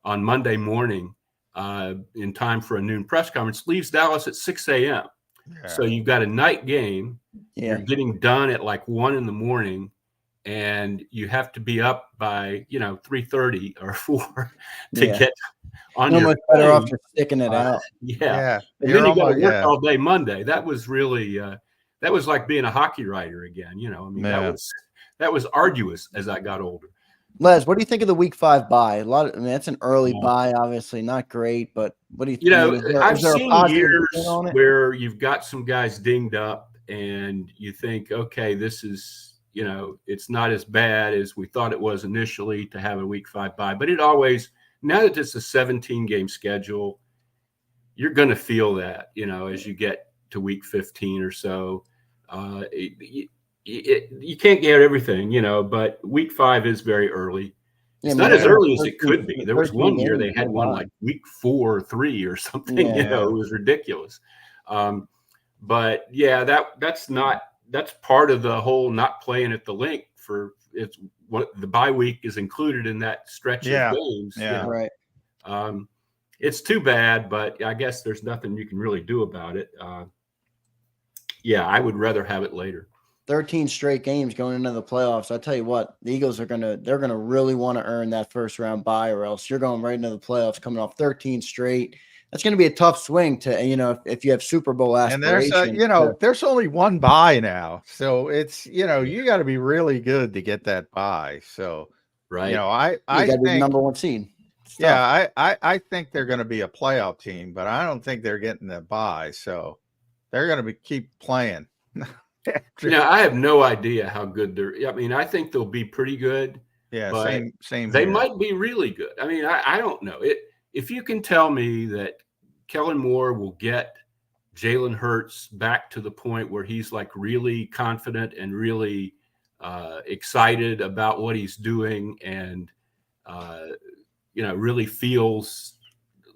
on Monday morning in time for a noon press conference leaves Dallas at 6 a.m. Yeah. So you've got a night game. Yeah. You're getting done at like 1 a.m. and you have to be up by 3:30 or 4 to get on your much better off just sticking it out. And then you got to work all day Monday. That was really that was like being a hockey writer again. That was arduous as I got older. Les, what do you think of the Week 5 bye? That's an early bye, obviously not great, but what do you think? I've seen years where you've got some guys dinged up and you think, okay, this is it's not as bad as we thought it was initially to have a Week 5 bye, but it always, now that it's a 17-game schedule, you're going to feel that, as you get to Week 15 or so. You can't get everything, but Week 5 is very early. It's not as early as it could be. There was one year they had one like Week 4 or 3 or something. It was ridiculous. But that's part of the whole not playing at the link it's what the bye week is included in that stretch of games. Yeah, right. It's too bad, but I guess there's nothing you can really do about it. I would rather have it later. 13 straight games going into the playoffs. I tell you what, the Eagles they're gonna really want to earn that first round bye, or else you're going right into the playoffs coming off 13 straight. That's going to be a tough swing to, if you have Super Bowl aspirations. And there's only one bye now. So it's, you got to be really good to get that bye. So, right. I think the number one seed. I think they're going to be a playoff team, but I don't think they're getting the bye. So they're going to keep playing. I have no idea how good I think they'll be pretty good. Yeah. Same. They might be really good. I don't know if you can tell me that Kellen Moore will get Jalen Hurts back to the point where he's like really confident and really excited about what he's doing, and really feels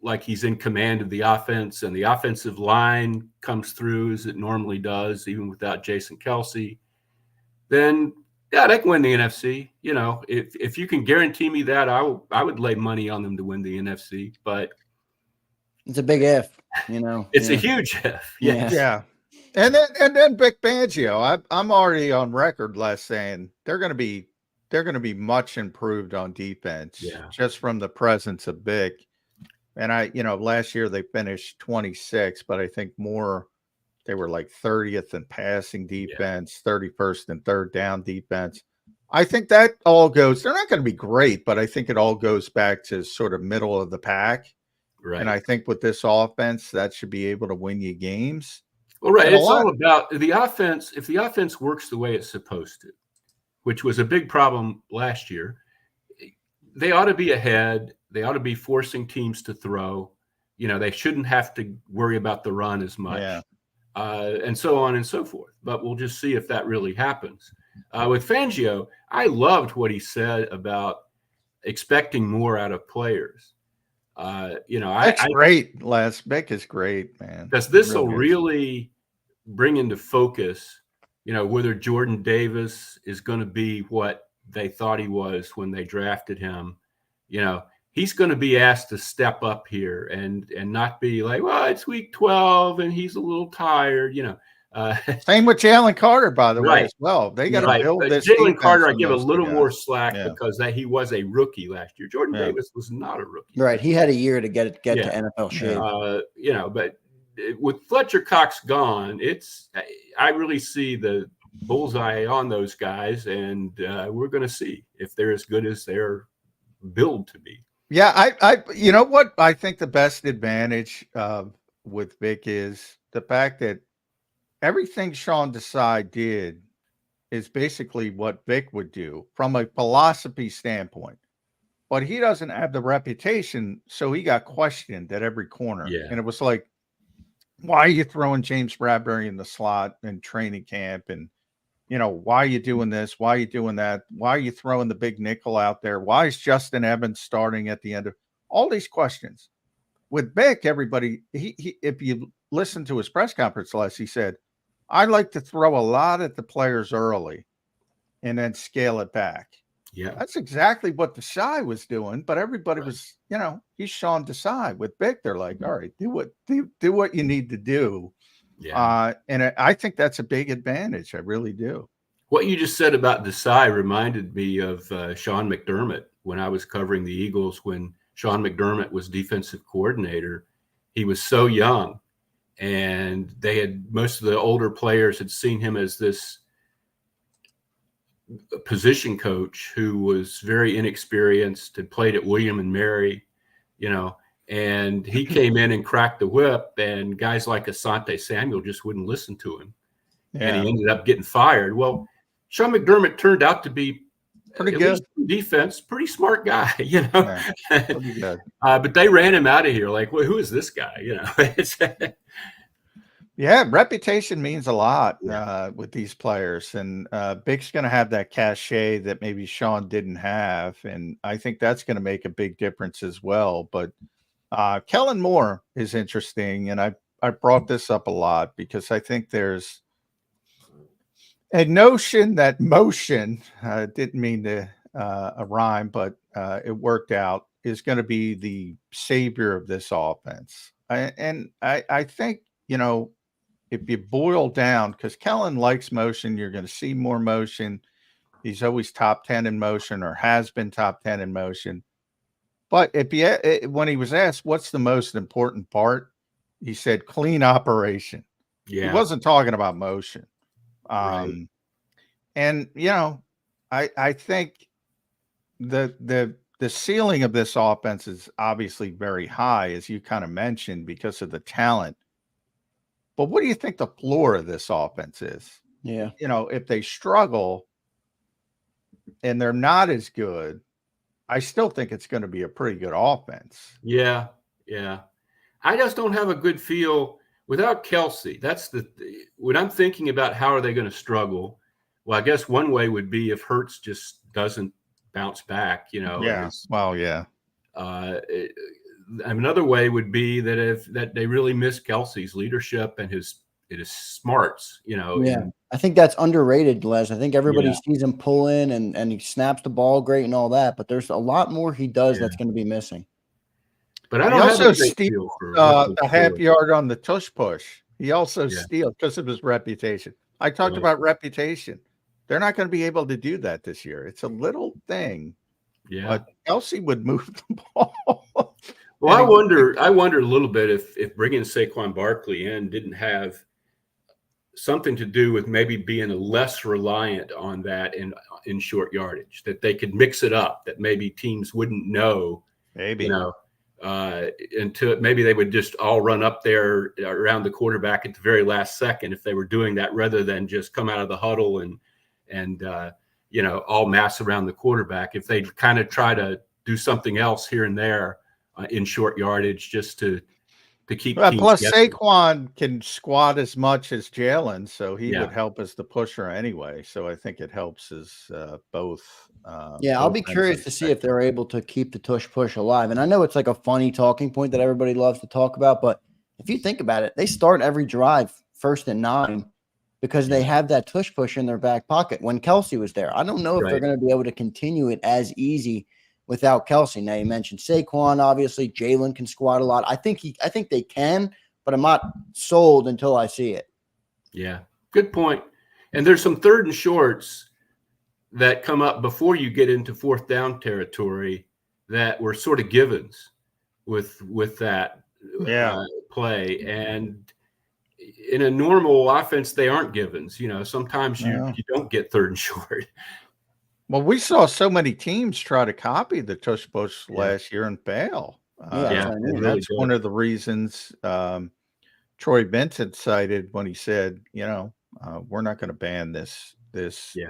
like he's in command of the offense, and the offensive line comes through as it normally does, even without Jason Kelce, then yeah, they can win the NFC. If you can guarantee me that, I would lay money on them to win the NFC. But it's a big if. It's a huge if. Yes. Yeah. And then Vic Fangio, I'm already on record saying they're going to be much improved on defense, just from the presence of Vic. And last year they finished 26, but I think they were like 30th in passing defense, 31st in third down defense. I think that all goes, they're not going to be great, but I think it all goes back to sort of middle of the pack. Right. And I think with this offense, that should be able to win you games. Well, right. It's all about the offense. If the offense works the way it's supposed to, which was a big problem last year, they ought to be ahead. They ought to be forcing teams to throw. They shouldn't have to worry about the run as much, and so on and so forth. But we'll just see if that really happens. With Fangio, I loved what he said about expecting more out of players. That's great. Vic is great, man. Because this will really bring into focus, whether Jordan Davis is going to be what they thought he was when they drafted him. He's going to be asked to step up here and not be like, well, it's week 12 and he's a little tired. Same with Jalen Carter, by the way, as well. They got to build this. Jalen Carter, I give a little more slack because he was a rookie last year. Jordan Davis was not a rookie. Right. He had a year to get to NFL shape. But with Fletcher Cox gone, I really see the bullseye on those guys, and we're going to see if they're as good as they're billed to be. Yeah, you know what I think the best advantage with Vic is the fact that everything Sean Desai did is basically what Vic would do from a philosophy standpoint. But he doesn't have the reputation, so he got questioned at every corner. Yeah. And it was like, why are you throwing James Bradbury in the slot in training camp? And, why are you doing this? Why are you doing that? Why are you throwing the big nickel out there? Why is Justin Evans starting at the end of all these questions? With Vic, everybody, he if you listen to his press conference he said, I like to throw a lot at the players early and then scale it back. Yeah. That's exactly what Desai was doing, but everybody was, he's Sean Desai. With Vic, they're like, all right, do what you need to do. Yeah. And I think that's a big advantage. I really do. What you just said about Desai reminded me of Sean McDermott when I was covering the Eagles. When Sean McDermott was defensive coordinator, he was so young, and most of the older players had seen him as this position coach who was very inexperienced, had played at William and Mary, and he came in and cracked the whip, and guys like Asante Samuel just wouldn't listen to him. Yeah. And he ended up getting fired. Well, Sean McDermott turned out to be pretty good defense, pretty smart guy, Yeah, pretty good. But they ran him out of here. Like, well, who is this guy? Yeah, reputation means a lot with these players, and Vic's going to have that cachet that maybe Sean didn't have, and I think that's going to make a big difference as well. But Kellen Moore is interesting, and I brought this up a lot because I think there's a notion that motion, didn't mean to a rhyme, but it worked out, is going to be the savior of this offense. I think, if you boil down, because Kellen likes motion, you're going to see more motion. He's always top 10 in motion, or has been top 10 in motion. But when he was asked what's the most important part, he said clean operation. Yeah. He wasn't talking about motion. Right. And I think the ceiling of this offense is obviously very high, as you kind of mentioned, because of the talent. But what do you think the floor of this offense is? Yeah. If they struggle and they're not as good, I still think it's going to be a pretty good offense. Yeah. Yeah. I just don't have a good feel without Kelce. That's when I'm thinking about how are they going to struggle. Well, I guess one way would be if Hurts just doesn't bounce back. Yeah. Well, yeah. Another way would be that they really miss Kelsey's leadership and his smarts. Yeah, I think that's underrated, Les. I think everybody Yeah. sees him pull in and he snaps the ball great and all that, but there's a lot more he does that's going to be missing. But I He don't have also a great steals feel for what a he's half doing. yard on the tush push. He also Yeah. steals because of his reputation. I talked Right. about reputation. They're not going to be able to do that this year. It's a little thing, Yeah. but Kelsey would move the ball. Well, I And wonder a little bit if bringing Saquon Barkley in didn't have something to do with maybe being less reliant on that in short yardage, that they could mix it up, that maybe teams wouldn't know, maybe. until maybe they would just all run up there around the quarterback at the very last second if they were doing that, rather than just come out of the huddle and all mass around the quarterback. If they kind of try to do something else here and there in short yardage, just to keep teams Plus, guessing. Saquon can squat as much as Jalen, so he Yeah. would help as the pusher anyway. So I think it helps as both. Yeah, I'll both be ends curious of to the see if they're able to keep the tush push alive. And I know it's like a funny talking point that everybody loves to talk about, but if you think about it, they start every drive 1st and 9 because they have that tush push in their back pocket when Kelsey was there. I don't know if they're Right. going to be able to continue it as easy without Kelsey. Now you mentioned Saquon, obviously Jalen can squat a lot. I think they can, but I'm not sold until I see it. Yeah, good point. And there's some 3rd and shorts that come up before you get into 4th down territory that were sort of givens with that play. And in a normal offense, they aren't givens. Sometimes you don't get 3rd and short. Well, we saw so many teams try to copy the tush push last year and fail. Really That's one of the reasons Troy Vincent cited when he said, we're not going to ban this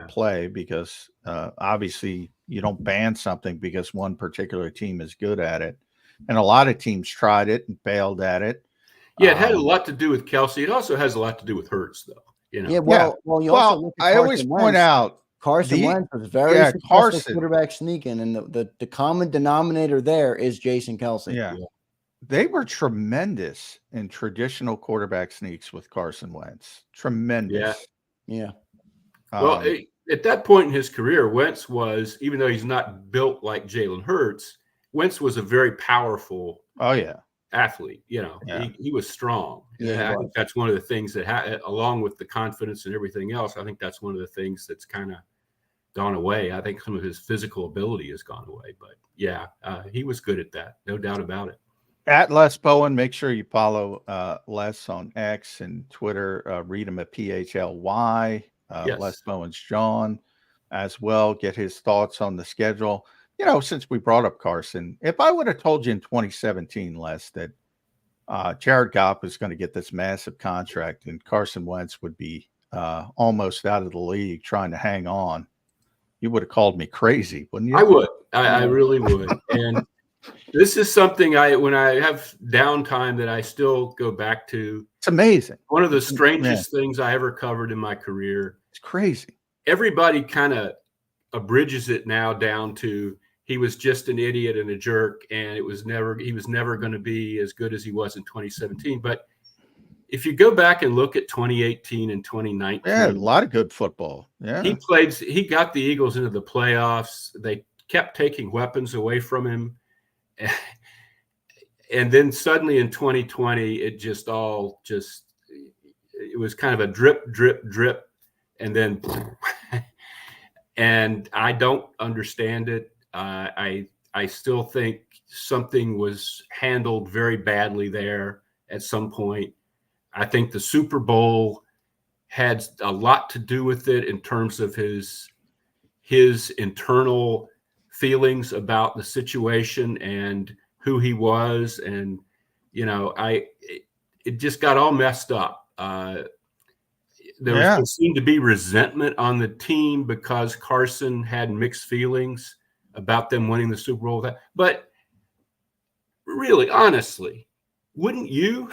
play because obviously you don't ban something because one particular team is good at it. And a lot of teams tried it and failed at it. Yeah, it had a lot to do with Kelsey. It also has a lot to do do with Hurts, though. Yeah, well, you also look at I always Carson point Wentz. out Carson Wentz was very successful Carson. quarterback sneaking, and the common denominator there is Jason Kelsey. Yeah. They were tremendous in traditional quarterback sneaks with Carson Wentz. Tremendous. Yeah. Well, at that point in his career, Wentz was, even though he's not built like Jalen Hurts, Wentz was a very powerful athlete. He was strong. Yeah, I think that's one of the things that, along with the confidence and everything else, I think that's one of the things that's kind of gone away. I think some of his physical ability has gone away. But he was good at that. No doubt about it. At Les Bowen, make sure you follow Les on X and Twitter. Read him at PHLY. Yes. Les Bowen's John as well. Get his thoughts on the schedule. Since we brought up Carson, if I would have told you in 2017, Les, that Jared Goff was going to get this massive contract and Carson Wentz would be almost out of the league trying to hang on, you would have called me crazy, wouldn't you? I would. I really would. And this is something when I have downtime that I still go back to. It's amazing. One of the strangest things I ever covered in my career. It's crazy. Everybody kind of abridges it now down to he was just an idiot and a jerk, and he was never going to be as good as he was in 2017. But if you go back and look at 2018 and 2019, a lot of good football. Yeah, he got the Eagles into the playoffs. They kept taking weapons away from him. And then suddenly in 2020, it was kind of a drip, drip, drip. And then, and I don't understand it. I still think something was handled very badly there at some point. I think the Super Bowl had a lot to do with it in terms of his internal feelings about the situation and who he was. And, it just got all messed up. There seemed to be resentment on the team because Carson had mixed feelings about them winning the Super Bowl. But really, honestly, wouldn't you?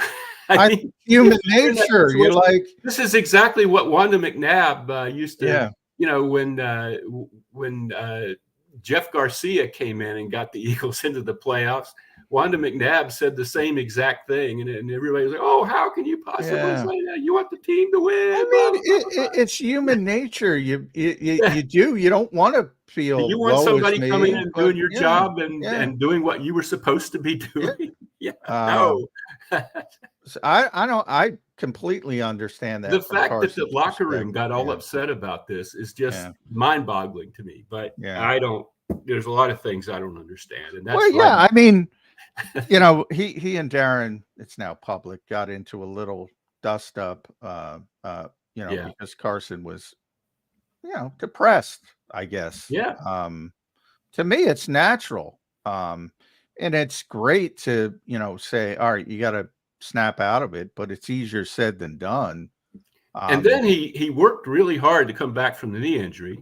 I mean, human nature. You're like, this is exactly what Wanda McNabb used to, when Jeff Garcia came in and got the Eagles into the playoffs, Wanda McNabb said the same exact thing, and everybody was like, "Oh, how can you possibly say that? You want the team to win?" I mean, it's human nature. You do. You don't want to feel. You want somebody coming in and doing your job yeah. and doing what you were supposed to be doing. Yeah. No. So I completely understand that. The fact that the locker room got all upset about this is just mind-boggling to me. But I don't. There's a lot of things I don't understand, and that's I mean, you know, he and Darren, it's now public, got into a little dust up, because Carson was, depressed, I guess. Yeah. To me, it's natural. And it's great to, say, all right, you got to snap out of it, but it's easier said than done. And then he worked really hard to come back from the knee injury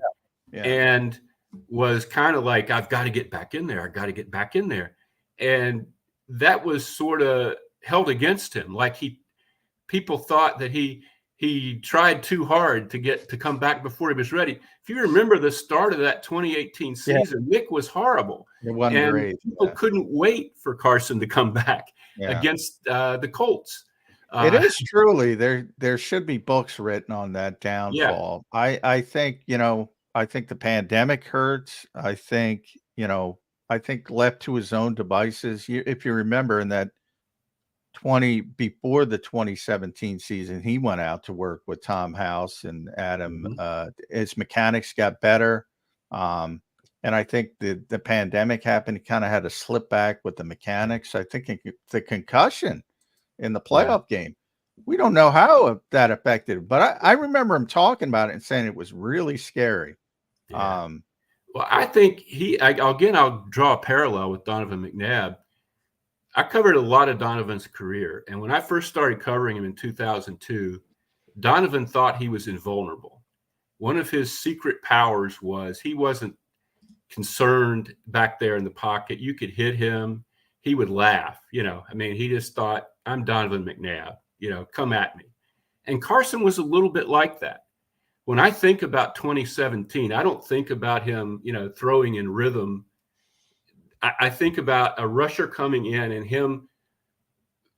and was kind of like, I've got to get back in there. I got to get back in there. And that was sort of held against him. Like people thought that he tried too hard to come back before he was ready. If you remember the start of that 2018 season, Nick was horrible. It wasn't great. People couldn't wait for Carson to come back against the Colts. It is truly there should be books written on that downfall. I think, I think the pandemic hurts. I think left to his own devices. If you remember in that before the 2017 season, he went out to work with Tom House and Adam. His mechanics got better. And I think the pandemic happened. He kind of had to slip back with the mechanics. I think the concussion in the playoff game, we don't know how that affected him, but I remember him talking about it and saying it was really scary. Yeah. Well, I think I'll draw a parallel with Donovan McNabb. I covered a lot of Donovan's career. And when I first started covering him in 2002, Donovan thought he was invulnerable. One of his secret powers was he wasn't concerned back there in the pocket. You could hit him. He would laugh. He just thought, I'm Donovan McNabb, come at me. And Carson was a little bit like that. When I think about 2017, I don't think about him, throwing in rhythm. I think about a rusher coming in and him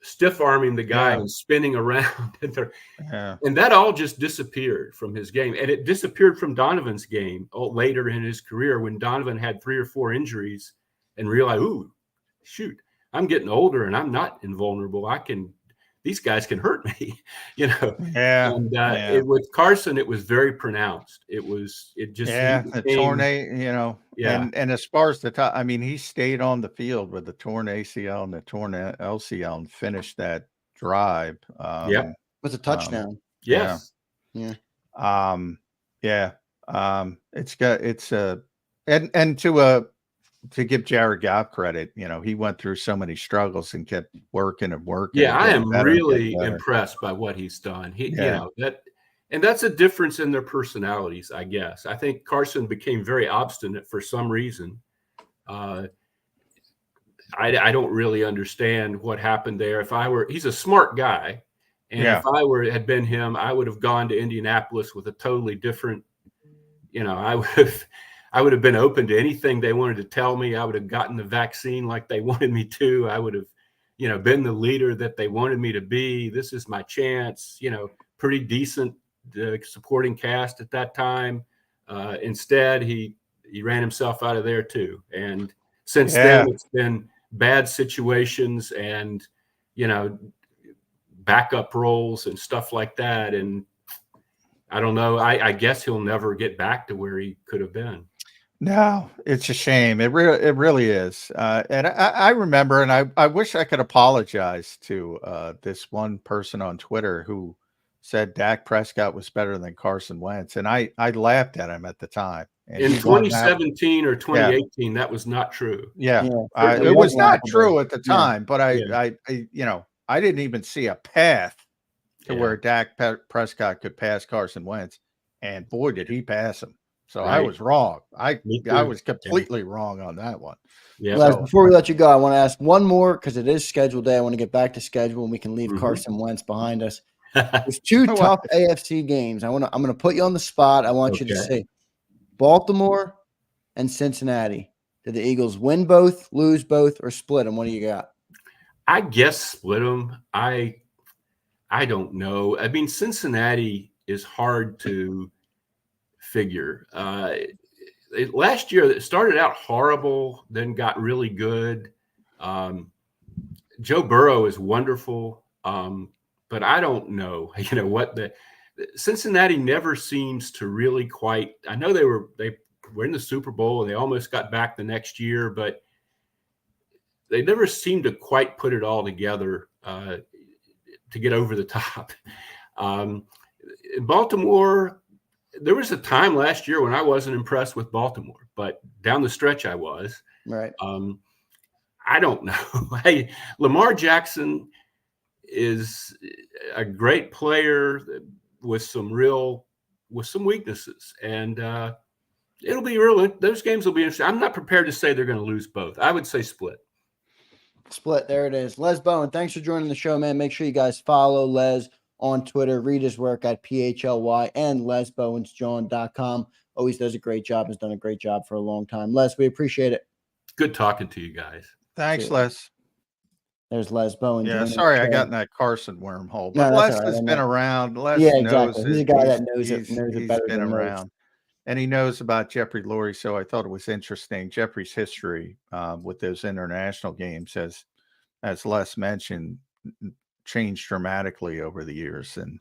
stiff arming the guy and spinning around. And that all just disappeared from his game. And it disappeared from Donovan's game later in his career when Donovan had 3 or 4 injuries and realized, ooh, shoot, I'm getting older and I'm not invulnerable. These guys can hurt me, And with Carson, it was very pronounced. The torn and as far as the top, he stayed on the field with the torn ACL and the torn LCL and finished that drive. With a touchdown. Yes. To give Jared Goff credit, he went through so many struggles and kept working and working. Yeah, I am really impressed by what he's done. And that's a difference in their personalities, I guess. I think Carson became very obstinate for some reason. I don't really understand what happened there. He's a smart guy. And if I had been him, I would have gone to Indianapolis with a totally different, I would have been open to anything they wanted to tell me. I would have gotten the vaccine like they wanted me to. I would have, been the leader that they wanted me to be. This is my chance, pretty decent supporting cast at that time. Instead, he ran himself out of there too. And since then, it's been bad situations and, backup roles and stuff like that. And I don't know. I guess he'll never get back to where he could have been. No, it's a shame. It really is. And I remember, and I wish I could apologize to this one person on Twitter who said Dak Prescott was better than Carson Wentz. And I laughed at him at the time. And in 2017 or 2018, that was not true. It was not true at the time, but I didn't even see a path to where Dak Prescott could pass Carson Wentz. And boy, did he pass him. So I was wrong. I was completely wrong on that one. Yeah. Les, before we let you go, I want to ask one more because it is scheduled day. I want to get back to schedule and we can leave Carson Wentz behind us. There's 2 tough AFC games. I'm going to put you on the spot. I want you to say Baltimore and Cincinnati. Do the Eagles win both, lose both, or split them? What do you got? I guess split them. I don't know. I mean, Cincinnati is hard to figure. Last year, it started out horrible, then got really good. Joe Burrow is wonderful, but I don't know. You know what Cincinnati never seems to really quite. I know they were in the Super Bowl and they almost got back the next year, but they never seemed to quite put it all together to get over the top. Baltimore, there was a time last year when I wasn't impressed with Baltimore, but down the stretch I was. Right. I don't know. Lamar Jackson is a great player with some weaknesses, and it'll be those games will be interesting. I'm not prepared to say they're going to lose both. I would say split. Split. There it is. Les Bowen, thanks for joining the show, man. Make sure you guys follow Les on Twitter. Read his work at PHLY and LesBowensJohn.com. Always does a great job. Has done a great job for a long time. Les, we appreciate it. Good talking to you guys. Thanks, Les. There's Les Bowen. Yeah, sorry I got in that Carson wormhole. But No, Les right. has been around. Les yeah, knows exactly. He's a guy that knows it he's better been than around. most. And he knows about Jeffrey Lurie, so I thought it was interesting. Jeffrey's history with those international games, as Les mentioned, changed dramatically over the years. And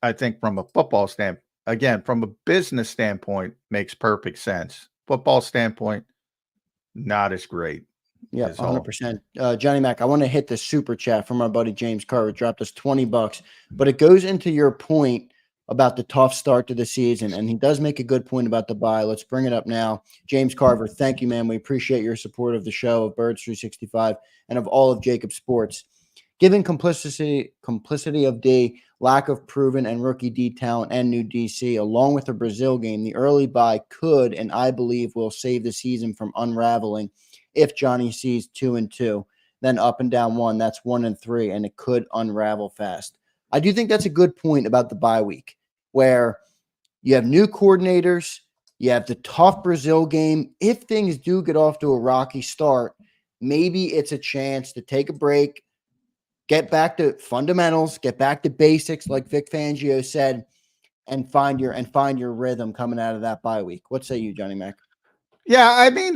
I think from a football standpoint, again, from a business standpoint, makes perfect sense. Football standpoint, not as great. Yeah, 100%. Johnny Mac, I want to hit the super chat from our buddy James Carver. Dropped us $20, but it goes into your point about the tough start to the season, and he does make a good point about the bye. Let's bring it up now. James Carver, thank you, man. We appreciate your support of the show, of Birds 365, and of all of JAKIB Sports. Given complicity of D, lack of proven and rookie D talent and new DC, along with the Brazil game, the early bye could, and I believe will save the season from unraveling. If Johnny sees 2-2, then up and down 1, that's 1-3, and it could unravel fast. I do think that's a good point about the bye week, where you have new coordinators, you have the tough Brazil game. If things do get off to a rocky start, maybe it's a chance to take a break, get back to fundamentals, get back to basics, like Vic Fangio said, and find your rhythm coming out of that bye week. What say you, Johnny Mac? Yeah, I mean,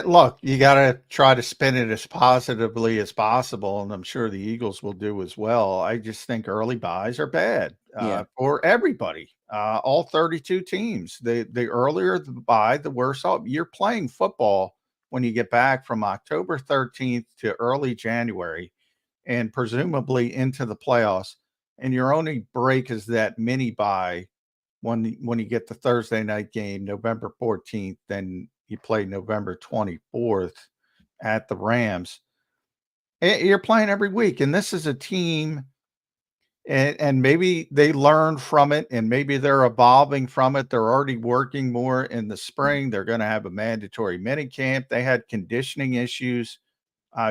look, you got to try to spin it as positively as possible, and I'm sure the Eagles will do as well. I just think early buys are bad for everybody, all 32 teams. The earlier the buy, the worse off. You're playing football when you get back from October 13th to early January, and presumably into the playoffs, and your only break is that mini buy when you get the Thursday night game, November 14th, then you play November 24th at the Rams. You're playing every week, and this is a team, and maybe they learned from it, and maybe they're evolving from it. They're already working more in the spring. They're going to have a mandatory mini camp. They had conditioning issues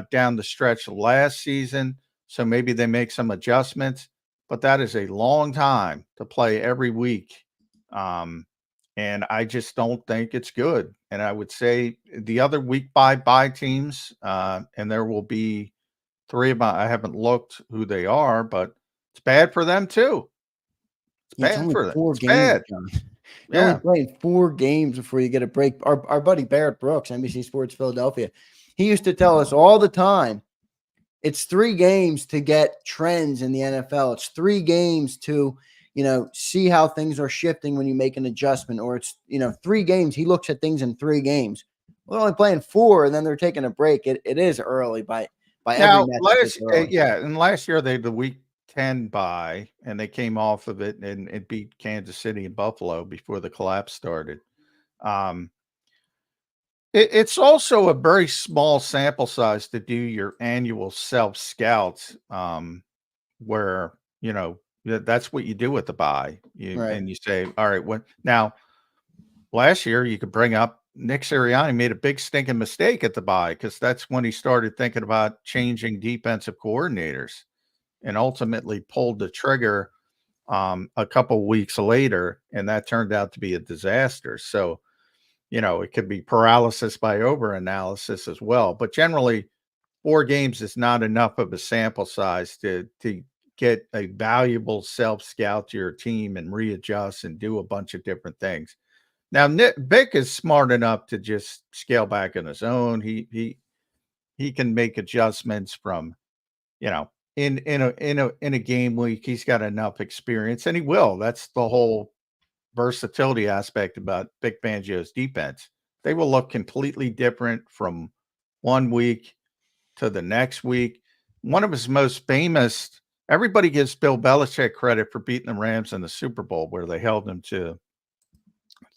down the stretch last season, so maybe they make some adjustments, but that is a long time to play every week. And I just don't think it's good. And I would say the other week bye teams, and there will be 3 of them. I haven't looked who they are, but it's bad for them too. It's bad for them. 4 games. Bad. You're only playing 4 games before you get a break. Our buddy Barrett Brooks, NBC Sports Philadelphia, he used to tell us all the time, it's 3 games to get trends in the NFL. It's 3 games to see how things are shifting when you make an adjustment, or it's, 3 games. He looks at things in 3 games. We're only playing 4, and then they're taking a break. It is early by now, every match. And last year they had the week 10 bye, and they came off of it and it beat Kansas City and Buffalo before the collapse started. It's also a very small sample size to do your annual self scouts, where, that's what you do with the bye. And you say, all right, what now? Last year, you could bring up Nick Sirianni made a big stinking mistake at the bye, because that's when he started thinking about changing defensive coordinators, and ultimately pulled the trigger a couple weeks later, and that turned out to be a disaster. So it could be paralysis by overanalysis as well. But generally, 4 games is not enough of a sample size to get a valuable self-scout to your team and readjust and do a bunch of different things. Now, Vic is smart enough to just scale back on his own. He can make adjustments from, in a game week. He's got enough experience, and he will. That's the whole versatility aspect about Vic Fangio's defense. They will look completely different from one week to the next week. One of his most famous, everybody gives Bill Belichick credit for beating the Rams in the Super Bowl, where they held them to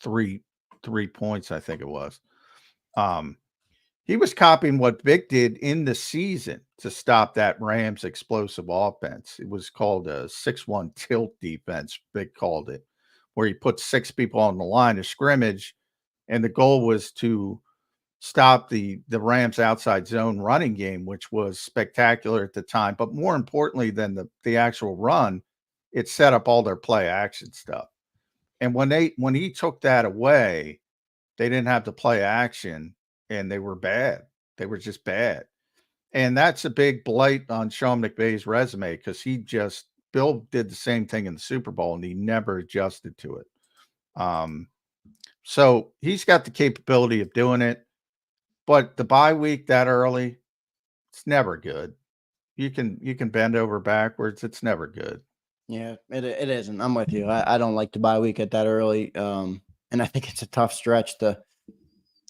three points, I think it was. He was copying what Vic did in the season to stop that Rams explosive offense. It was called a 6-1 tilt defense, Vic called it, where he put 6 people on the line of scrimmage, and the goal was to stop the Rams outside zone running game, which was spectacular at the time. But more importantly than the actual run, it set up all their play action stuff. And when he took that away, they didn't have to play action, and they were bad. They were just bad. And that's a big blight on Sean McVay's resume, because Bill did the same thing in the Super Bowl, and he never adjusted to it. So he's got the capability of doing it. But the bye week that early, it's never good. You can bend over backwards. It's never good. Yeah, it isn't. I'm with you. I don't like the bye week at that early. And I think it's a tough stretch to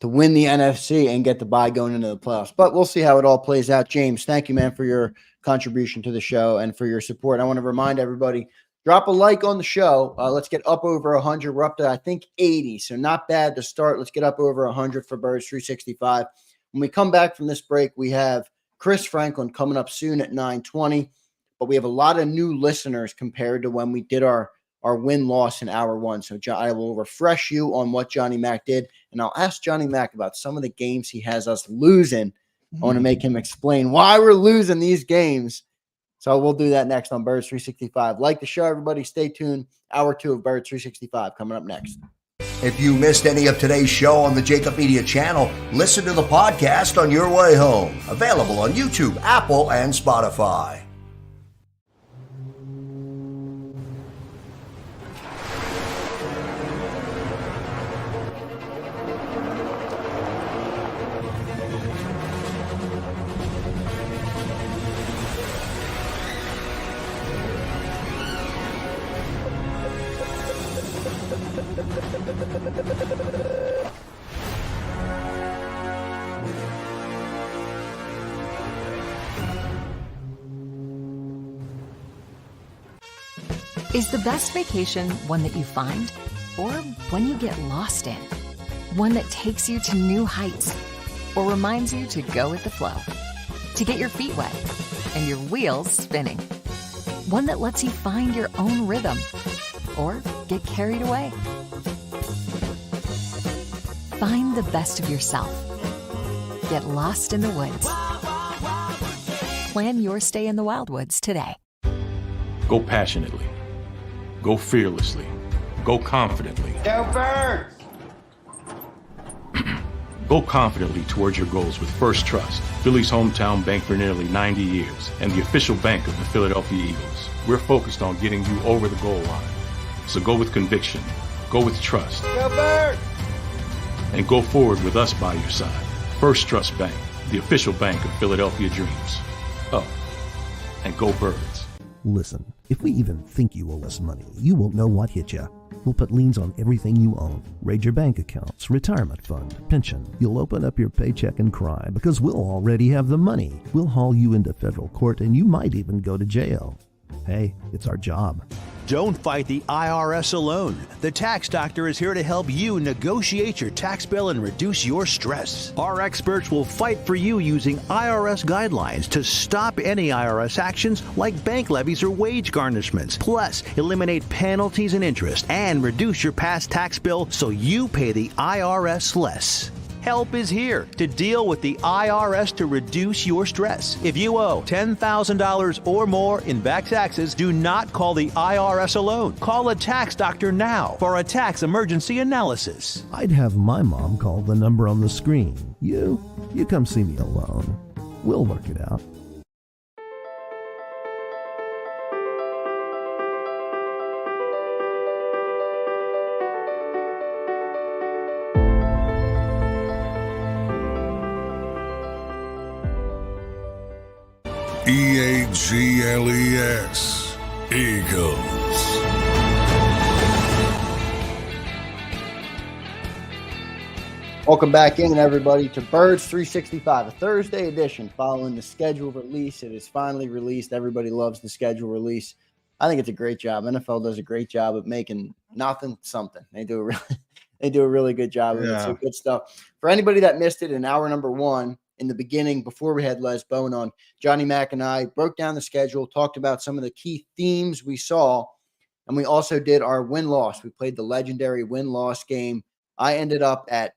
win the NFC and get the bye going into the playoffs. But we'll see how it all plays out. James, thank you, man, for your contribution to the show and for your support. I want to remind everybody, drop a like on the show. Let's get up over 100. We're up to, I think, 80. So not bad to start. Let's get up over 100 for Birds 365. When we come back from this break, we have Chris Franklin coming up soon at 9:20. But we have a lot of new listeners compared to when we did our win-loss in hour 1. So I will refresh you on what Johnny Mac did, and I'll ask Johnny Mac about some of the games he has us losing. I want to make him explain why we're losing these games. So we'll do that next on Birds 365. Like the show, everybody. Stay tuned. Hour 2 of Birds 365 coming up next. If you missed any of today's show on the JAKIB Media channel, listen to the podcast on your way home. Available on YouTube, Apple, and Spotify. Is the best vacation one that you find, or one you get lost in? One that takes you to new heights, or reminds you to go with the flow, to get your feet wet and your wheels spinning? One that lets you find your own rhythm, or get carried away? Find the best of yourself. Get lost in the woods. Plan your stay in the Wildwoods today. Go passionately. Go fearlessly. Go confidently. Go Birds! Go confidently towards your goals with First Trust, Philly's hometown bank for nearly 90 years, and the official bank of the Philadelphia Eagles. We're focused on getting you over the goal line. So go with conviction. Go with trust. Go Birds! And go forward with us by your side. First Trust Bank, the official bank of Philadelphia dreams. Oh, and go Birds. Listen, if we even think you owe us money, you won't know what hit you. We'll put liens on everything you own. Raid your bank accounts, retirement fund, pension. You'll open up your paycheck and cry because we'll already have the money. We'll haul you into federal court and you might even go to jail. Hey, it's our job. Don't fight the IRS alone. The Tax Doctor is here to help you negotiate your tax bill and reduce your stress. Our experts will fight for you using IRS guidelines to stop any IRS actions like bank levies or wage garnishments. Plus, eliminate penalties and interest and reduce your past tax bill so you pay the IRS less. Help is here to deal with the IRS to reduce your stress. If you owe $10,000 or more in back taxes, do not call the IRS alone. Call a tax doctor now for a tax emergency analysis. I'd have my mom call the number on the screen. You come see me alone. We'll work it out. EAGLES, Eagles. Welcome back in, everybody, to Birds 365, a Thursday edition following the schedule release. It is finally released. Everybody loves the schedule release. I think it's a great job. NFL does a great job of making nothing something. They do a really good job of it. So good stuff. For anybody that missed it in hour number one, in the beginning, before we had Les Bowen on, Johnny Mack and I broke down the schedule, talked about some of the key themes we saw, and we also did our win-loss. We played the legendary win-loss game. I ended up at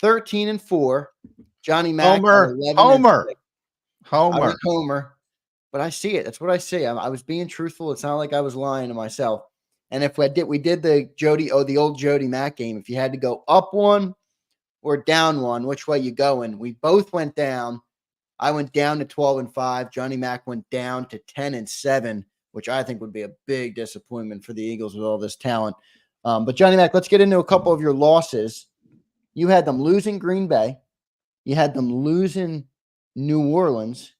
13-4. Johnny Mack Homer. Homer. But I see it. That's what I see. I was being truthful. It's not like I was lying to myself. And if we did the old Jody Mack game. If you had to go up one or down one, which way you going? We both went down. I went down to 12-5. Johnny Mack went down to 10-7, which I think would be a big disappointment for the Eagles with all this talent. But Johnny Mack, let's get into a couple of your losses. You had them losing Green Bay. You had them losing New Orleans.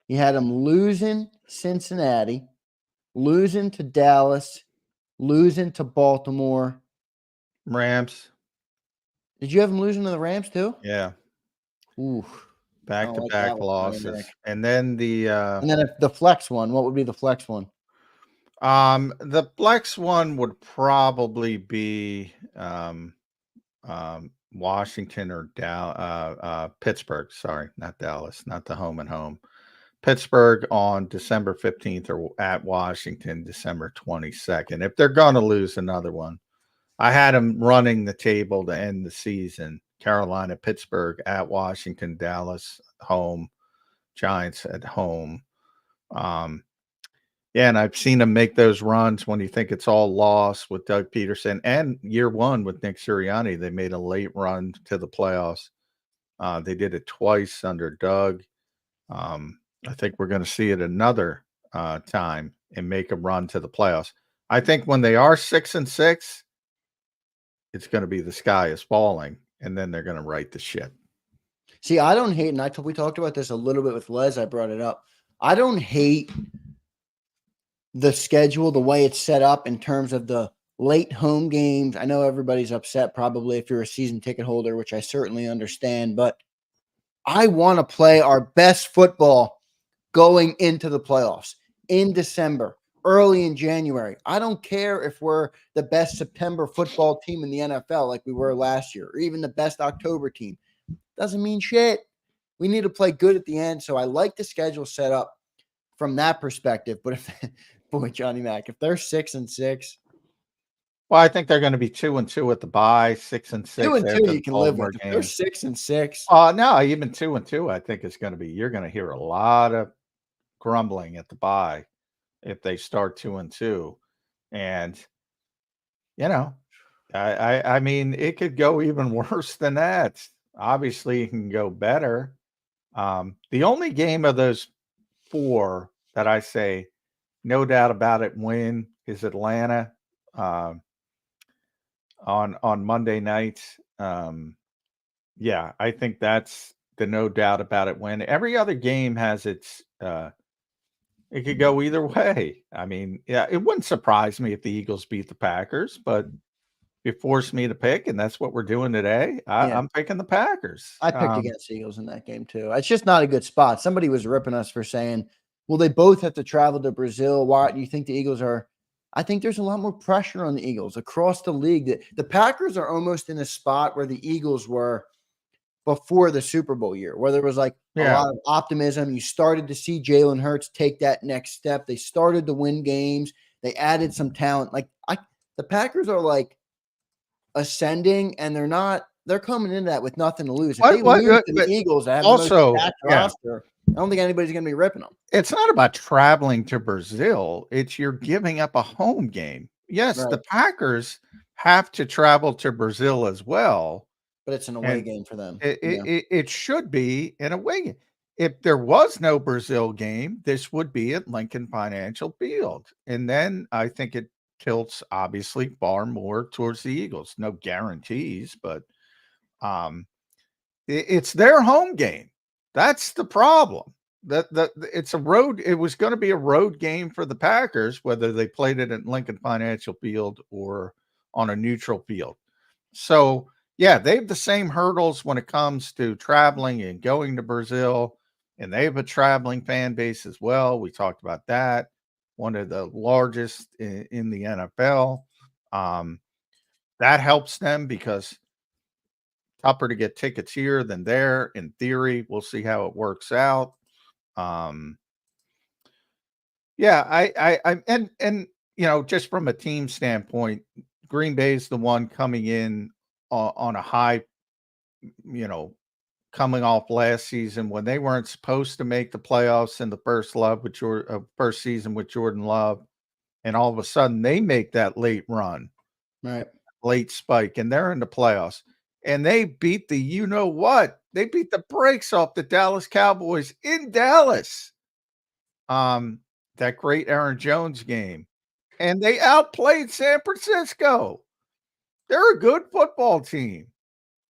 You had them losing Cincinnati, losing to Dallas, losing to Baltimore. Rams. Did you have them losing to the Rams too? Yeah. Ooh. Back-to-back losses. And then the flex one. What would be the flex one? The flex one would probably be Washington or Pittsburgh. Sorry, not Dallas, not the home and home. Pittsburgh on December 15th or at Washington December 22nd. If they're going to lose another one, I had them running the table to end the season. Carolina, Pittsburgh at Washington, Dallas home, Giants at home. And I've seen them make those runs when you think it's all lost with Doug Peterson, and year one with Nick Sirianni. They made a late run to the playoffs. They did it twice under Doug. I think we're going to see it another time and make a run to the playoffs. I think when they are 6-6, it's going to be the sky is falling, and then they're going to right the ship. See, I don't hate, and we talked about this a little bit with Les. I brought it up. I don't hate the schedule, the way it's set up in terms of the late home games. I know everybody's upset probably if you're a season ticket holder, which I certainly understand, but I want to play our best football going into the playoffs in December, early in January. I don't care if we're the best September football team in the NFL like we were last year, or even the best October team. Doesn't mean shit. We need to play good at the end. So I like the schedule set up from that perspective. But if boy, Johnny Mack, if they're 6-6, well, I think they're going to be 2-2 at the bye, 6-6. 2-2 you can live with. If they're 6-6. No, even 2-2, I think it's going to be. You're going to hear a lot of grumbling at the bye if they start 2-2, and I mean, it could go even worse than that. Obviously, it can go better. The only game of those four that I say, no doubt about it, win is Atlanta on Monday night. Yeah, I think that's the no doubt about it win. Every other game has its it could go either way. I mean, yeah, it wouldn't surprise me if the Eagles beat the Packers, but you forced me to pick, and that's what we're doing today. I'm picking the Packers. I picked against the Eagles in that game too. It's just not a good spot. Somebody was ripping us for saying, well, they both have to travel to Brazil. Why do you think the Eagles are? I think there's a lot more pressure on the Eagles across the league. The Packers are almost in a spot where the Eagles were before the Super Bowl year, where there was like a lot of optimism. You started to see Jalen Hurts take that next step. They started to win games. They added some talent. The Packers are like ascending, and they're not they're coming into that with nothing to lose. If they lose to the Eagles, that have also, the most stacked roster, I don't think anybody's going to be ripping them. It's not about traveling to Brazil. It's you're giving up a home game. Yes, Right. the Packers have to travel to Brazil as well. But it's an away game for them. It should be an away game. If there was no Brazil game, this would be at Lincoln Financial Field. And then I think it tilts obviously far more towards the Eagles. No guarantees, but it's their home game. That's the problem. That it's a road. It was going to be a road game for the Packers, whether they played it at Lincoln Financial Field or on a neutral field. So yeah, they have the same hurdles when it comes to traveling and going to Brazil, and they have a traveling fan base as well. We talked about that. One of the largest in the NFL. That helps them because tougher to get tickets here than there. In theory, we'll see how it works out. And just from a team standpoint, Green Bay's the one coming in on a high, coming off last season when they weren't supposed to make the playoffs in the first season with Jordan Love, and all of a sudden they make that late run, right? Late spike, and they're in the playoffs, and they beat they beat the brakes off the Dallas Cowboys in Dallas. That great Aaron Jones game, and they outplayed San Francisco. They're a good football team,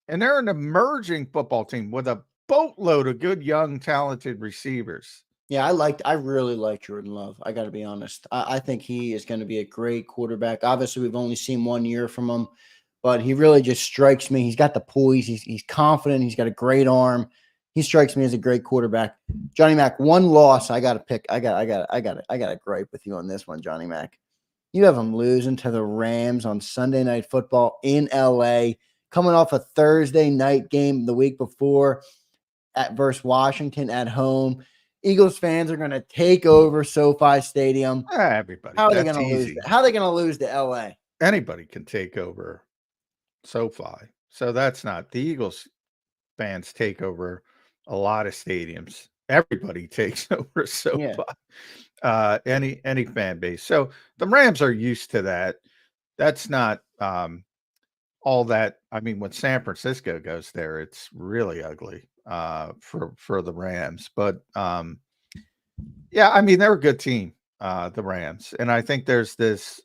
and they're an emerging football team with a boatload of good, young, talented receivers. Yeah, I really like Jordan Love. I got to be honest. I think he is going to be a great quarterback. Obviously, we've only seen 1 year from him, but he really just strikes me. He's got the poise. He's confident. He's got a great arm. He strikes me as a great quarterback. Johnny Mac, one loss I got to pick. I got to gripe with you on this one, Johnny Mac. You have them losing to the Rams on Sunday Night Football in LA, coming off a Thursday night game the week before versus Washington at home. Eagles fans are going to take over SoFi Stadium. Everybody. How are they going to lose? How are they going to lose to LA? Anybody can take over SoFi. So that's not the Eagles fans take over a lot of stadiums. Everybody takes over SoFi. Yeah. Any fan base. So the Rams are used to that. That's not all that. I mean, when San Francisco goes there, it's really ugly for the Rams. But yeah, I mean, they're a good team, the Rams. And I think there's this,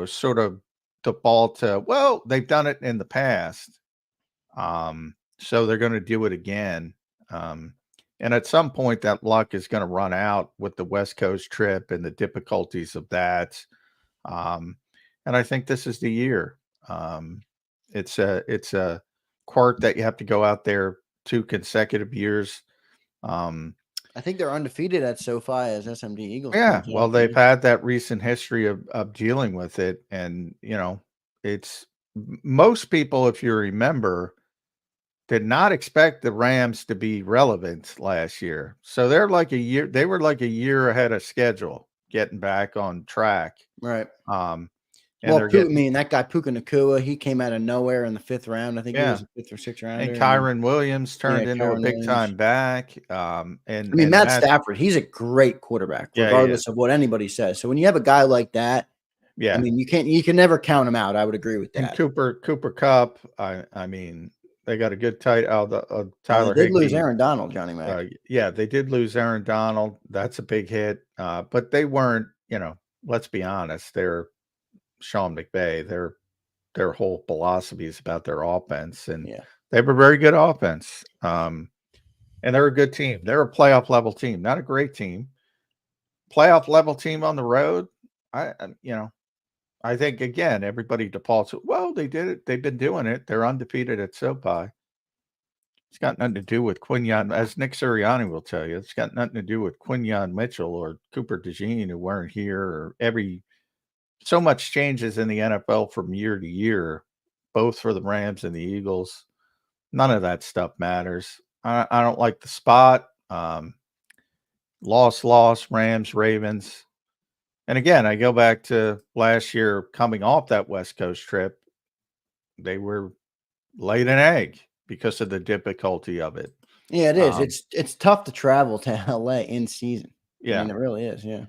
sort of default to, well, they've done it in the past. So they're going to do it again. And at some point that luck is going to run out with the West Coast trip and the difficulties of that. And I think this is the year. It's a quirk that you have to go out there 2 consecutive years. I think they're undefeated at SoFi as SMD Eagles. Yeah, well, they've had that recent history of dealing with it. And, it's most people, if you remember, did not expect the Rams to be relevant last year. So they were like a year ahead of schedule getting back on track. Right. And that guy Puka Nacua, he came out of nowhere in the 5th round. I think he was a 5th or 6th round. And Kyron Williams turned into a big time back. Matt Stafford, he's a great quarterback, regardless of what anybody says. So when you have a guy like that, I mean, you can never count him out. I would agree with that. And Cooper Kupp, I mean, they got a good tight Tyler. They did lose Aaron Donald, Johnny Mac. Yeah, they did lose Aaron Donald. That's a big hit. But they weren't, let's be honest, they're Sean McVay. Their whole philosophy is about their offense, and they have a very good offense. And they're a good team. They're a playoff level team, not a great team. Playoff level team on the road. I think again, everybody defaults. Well, they did it. They've been doing it. They're undefeated at SoFi. It's got nothing to do with Quinyon, as Nick Sirianni will tell you. It's got nothing to do with Quinyon Mitchell or Cooper DeJean, who weren't here, or so much changes in the NFL from year to year, both for the Rams and the Eagles. None of that stuff matters. I don't like the spot. Loss, Rams, Ravens. And again, I go back to last year coming off that West Coast trip. They were laid an egg because of the difficulty of it. Yeah, it is. It's tough to travel to LA in season. Yeah. I mean, it really is. Yeah.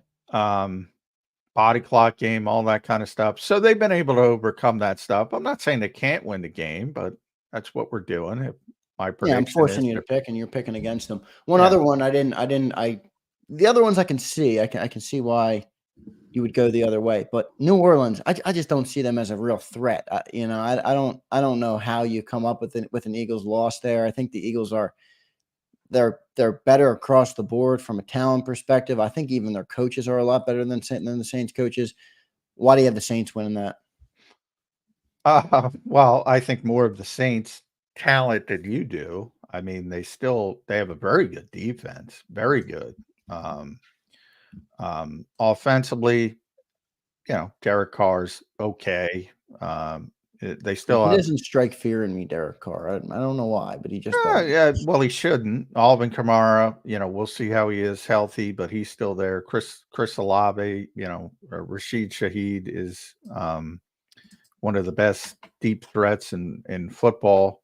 Body clock game, all that kind of stuff. So they've been able to overcome that stuff. I'm not saying they can't win the game, but that's what we're doing. My prediction I'm forcing is you to pick, and you're picking against them. Other one, the other ones I can see. I can see why you would go the other way. But New Orleans, I just don't see them as a real threat. I don't know how you come up with an Eagles loss there. I think the Eagles they're better across the board from a talent perspective. I think even their coaches are a lot better than the Saints coaches. Why do you have the Saints winning that? Well, I think more of the Saints talent than you do. I mean, they have a very good defense, very good. Offensively, Derek Carr's okay. They still he doesn't strike fear in me, Derek Carr. I don't know why, but he just doesn't. Well, he shouldn't. Alvin Kamara, we'll see how he is healthy, but he's still there. Chris Olave, Rashid Shaheed is one of the best deep threats in football,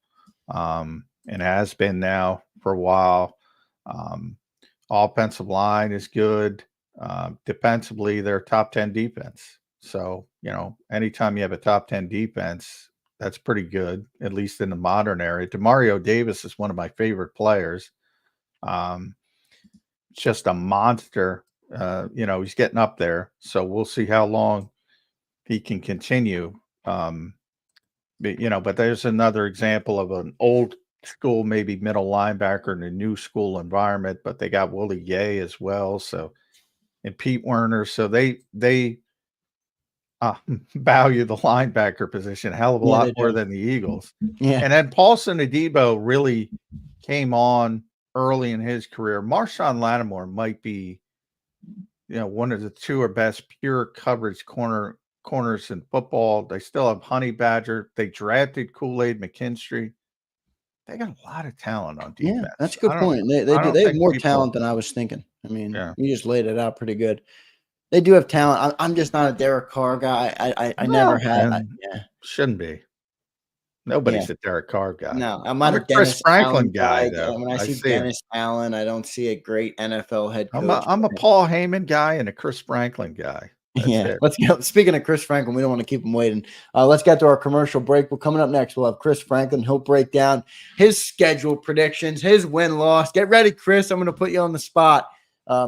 and has been now for a while. Offensive line is good. Defensively, they're top 10 defense. So, anytime you have a top 10 defense, that's pretty good, at least in the modern era. DeMario Davis is one of my favorite players. Just a monster. He's getting up there. So we'll see how long he can continue. But there's another example of an old school, maybe middle linebacker in a new school environment, but they got Willie Gay as well. So, and Pete Werner. So they value the linebacker position a hell of a lot more than the Eagles. Yeah. And then Paulson Adebo really came on early in his career. Marshawn Lattimore might be, one of the two or best pure coverage corners in football. They still have Honey Badger. They drafted Kool-Aid McKinstry. They got a lot of talent on defense. Yeah, that's a good point. They have more talent than I was thinking. I mean, you just laid it out pretty good. They do have talent. I'm just not a Derek Carr guy. I never had. Shouldn't be. Nobody's a Derek Carr guy. No, I'm not a Chris Franklin guy. When I see Dennis Allen, I don't see a great NFL head coach. I'm a Paul Heyman guy and a Chris Franklin guy. That's let's go. Speaking of Chris Franklin, we don't want to keep him waiting. Let's get to our commercial break. Well, coming up next, we'll have Chris Franklin. He'll break down his schedule predictions, his win-loss. Get ready, Chris. I'm going to put you on the spot.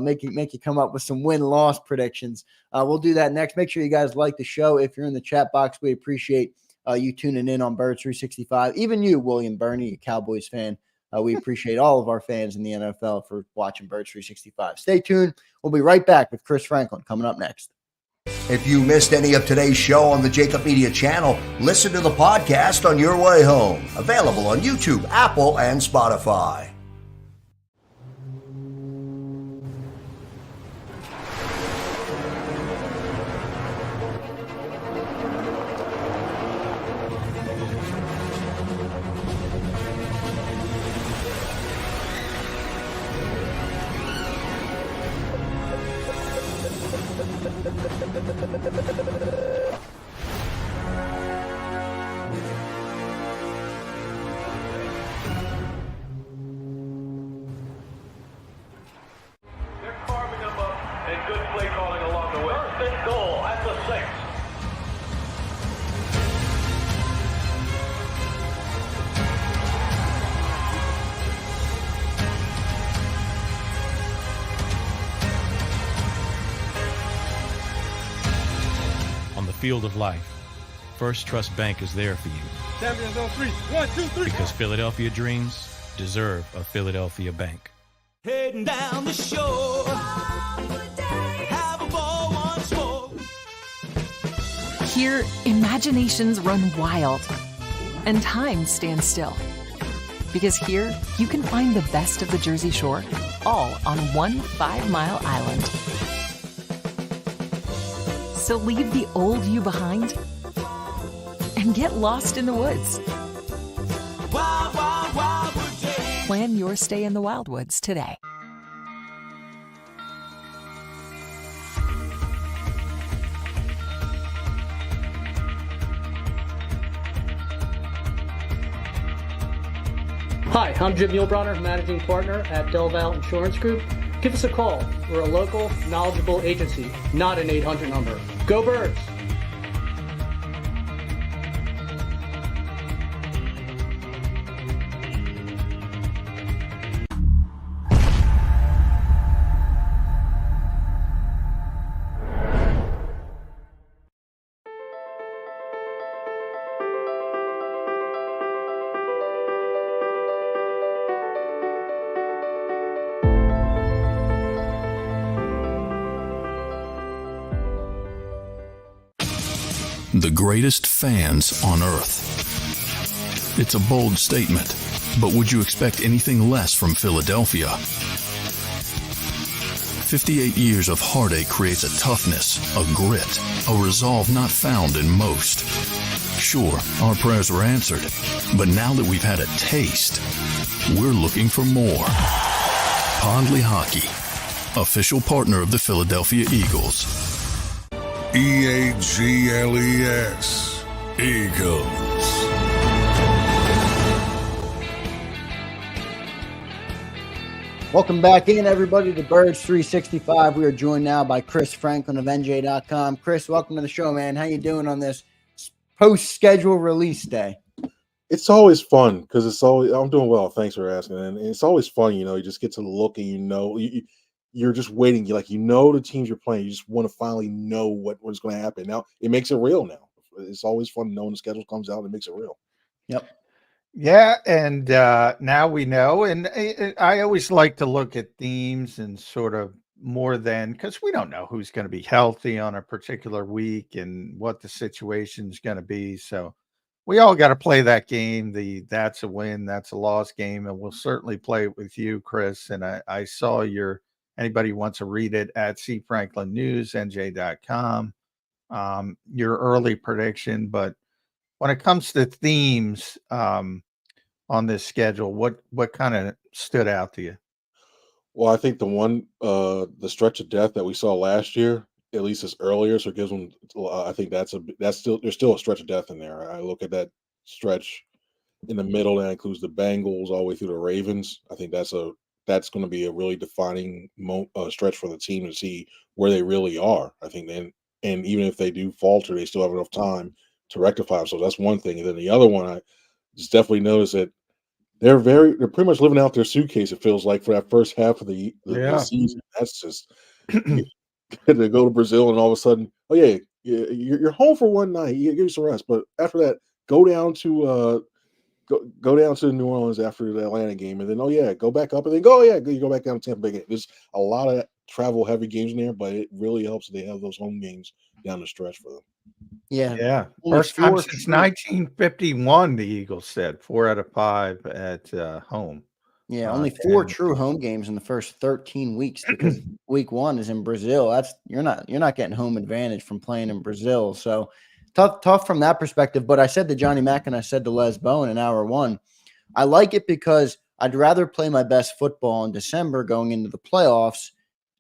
Make you come up with some win-loss predictions. We'll do that next. Make sure you guys like the show. If you're in the chat box, we appreciate you tuning in on Birds 365. Even you, William Burney, a Cowboys fan. We appreciate all of our fans in the NFL for watching Birds 365. Stay tuned. We'll be right back with Chris Franklin coming up next. If you missed any of today's show on the JAKIB Media channel, listen to the podcast on your way home. Available on YouTube, Apple, and Spotify. Field of life, First Trust Bank is there for you. Champions on 3. 1, 2, 3. Because Philadelphia dreams deserve a Philadelphia bank. Heading down the shore. Have a ball once more. Here, imaginations run wild and time stands still. Because here, you can find the best of the Jersey Shore, all on one 5-mile island. So leave the old you behind and get lost in the woods. Wild, wild, wildwood days. Plan your stay in the Wildwoods today. Hi, I'm Jim Muehlbronner, Managing Partner at Del Valle Insurance Group. Give us a call. We're a local, knowledgeable agency, not an 800 number. Go Birds! The greatest fans on earth. It's a bold statement, but would you expect anything less from Philadelphia? 58 years of heartache creates a toughness, a grit, a resolve not found in most. Sure, our prayers were answered, but now that we've had a taste, we're looking for more. Pondley Hockey, official partner of the Philadelphia Eagles. EAGLES, Eagles. Welcome back in, everybody, to Birds 365. We are joined now by Chris Franklin of NJ.com. Chris, welcome to the show, man. How you doing on this post-schedule release day? It's always fun because I'm doing well. Thanks for asking. And it's always fun, you just get to look and you're just waiting. The teams you're playing. You just want to finally know what's going to happen. Now it makes it real now. It's always fun knowing the schedule comes out and it makes it real. Yep. Yeah, and now we know. And I always like to look at themes and sort of more than, because we don't know who's going to be healthy on a particular week and what the situation's going to be. So we all got to play that game. That's a win, that's a loss game, and we'll certainly play it with you, Chris. And I saw anybody wants to read it at C Franklin News, NJ.com, your early prediction. But when it comes to themes on this schedule, what kind of stood out to you? Well, I think the stretch of death that we saw last year, at least is earlier, so it gives them. I think there's still a stretch of death in there. I look at that stretch in the middle that includes the Bengals all the way through the Ravens. I think that's going to be a really defining stretch for the team to see where they really are. I think and even if they do falter, they still have enough time to rectify. So that's one thing. And then the other one, I just definitely noticed that they're pretty much living out their suitcase. It feels like for that first half of the season. That's just to go to Brazil and all of a sudden, oh yeah, you're home for one night. You get some rest, but after that, go down to New Orleans after the Atlanta game, and then go back up, and then you go back down to Tampa Bay. There's a lot of travel heavy games in there, but it really helps that they have those home games down the stretch for them. Yeah. First time since 1951, the Eagles said 4 out of 5 at home. Yeah, only 4 true home games in the first 13 weeks because week 1 is in Brazil. You're not getting home advantage from playing in Brazil. So tough from that perspective. But I said to Johnny Mack and I said to Les Bowen in hour 1, I like it because I'd rather play my best football in December going into the playoffs,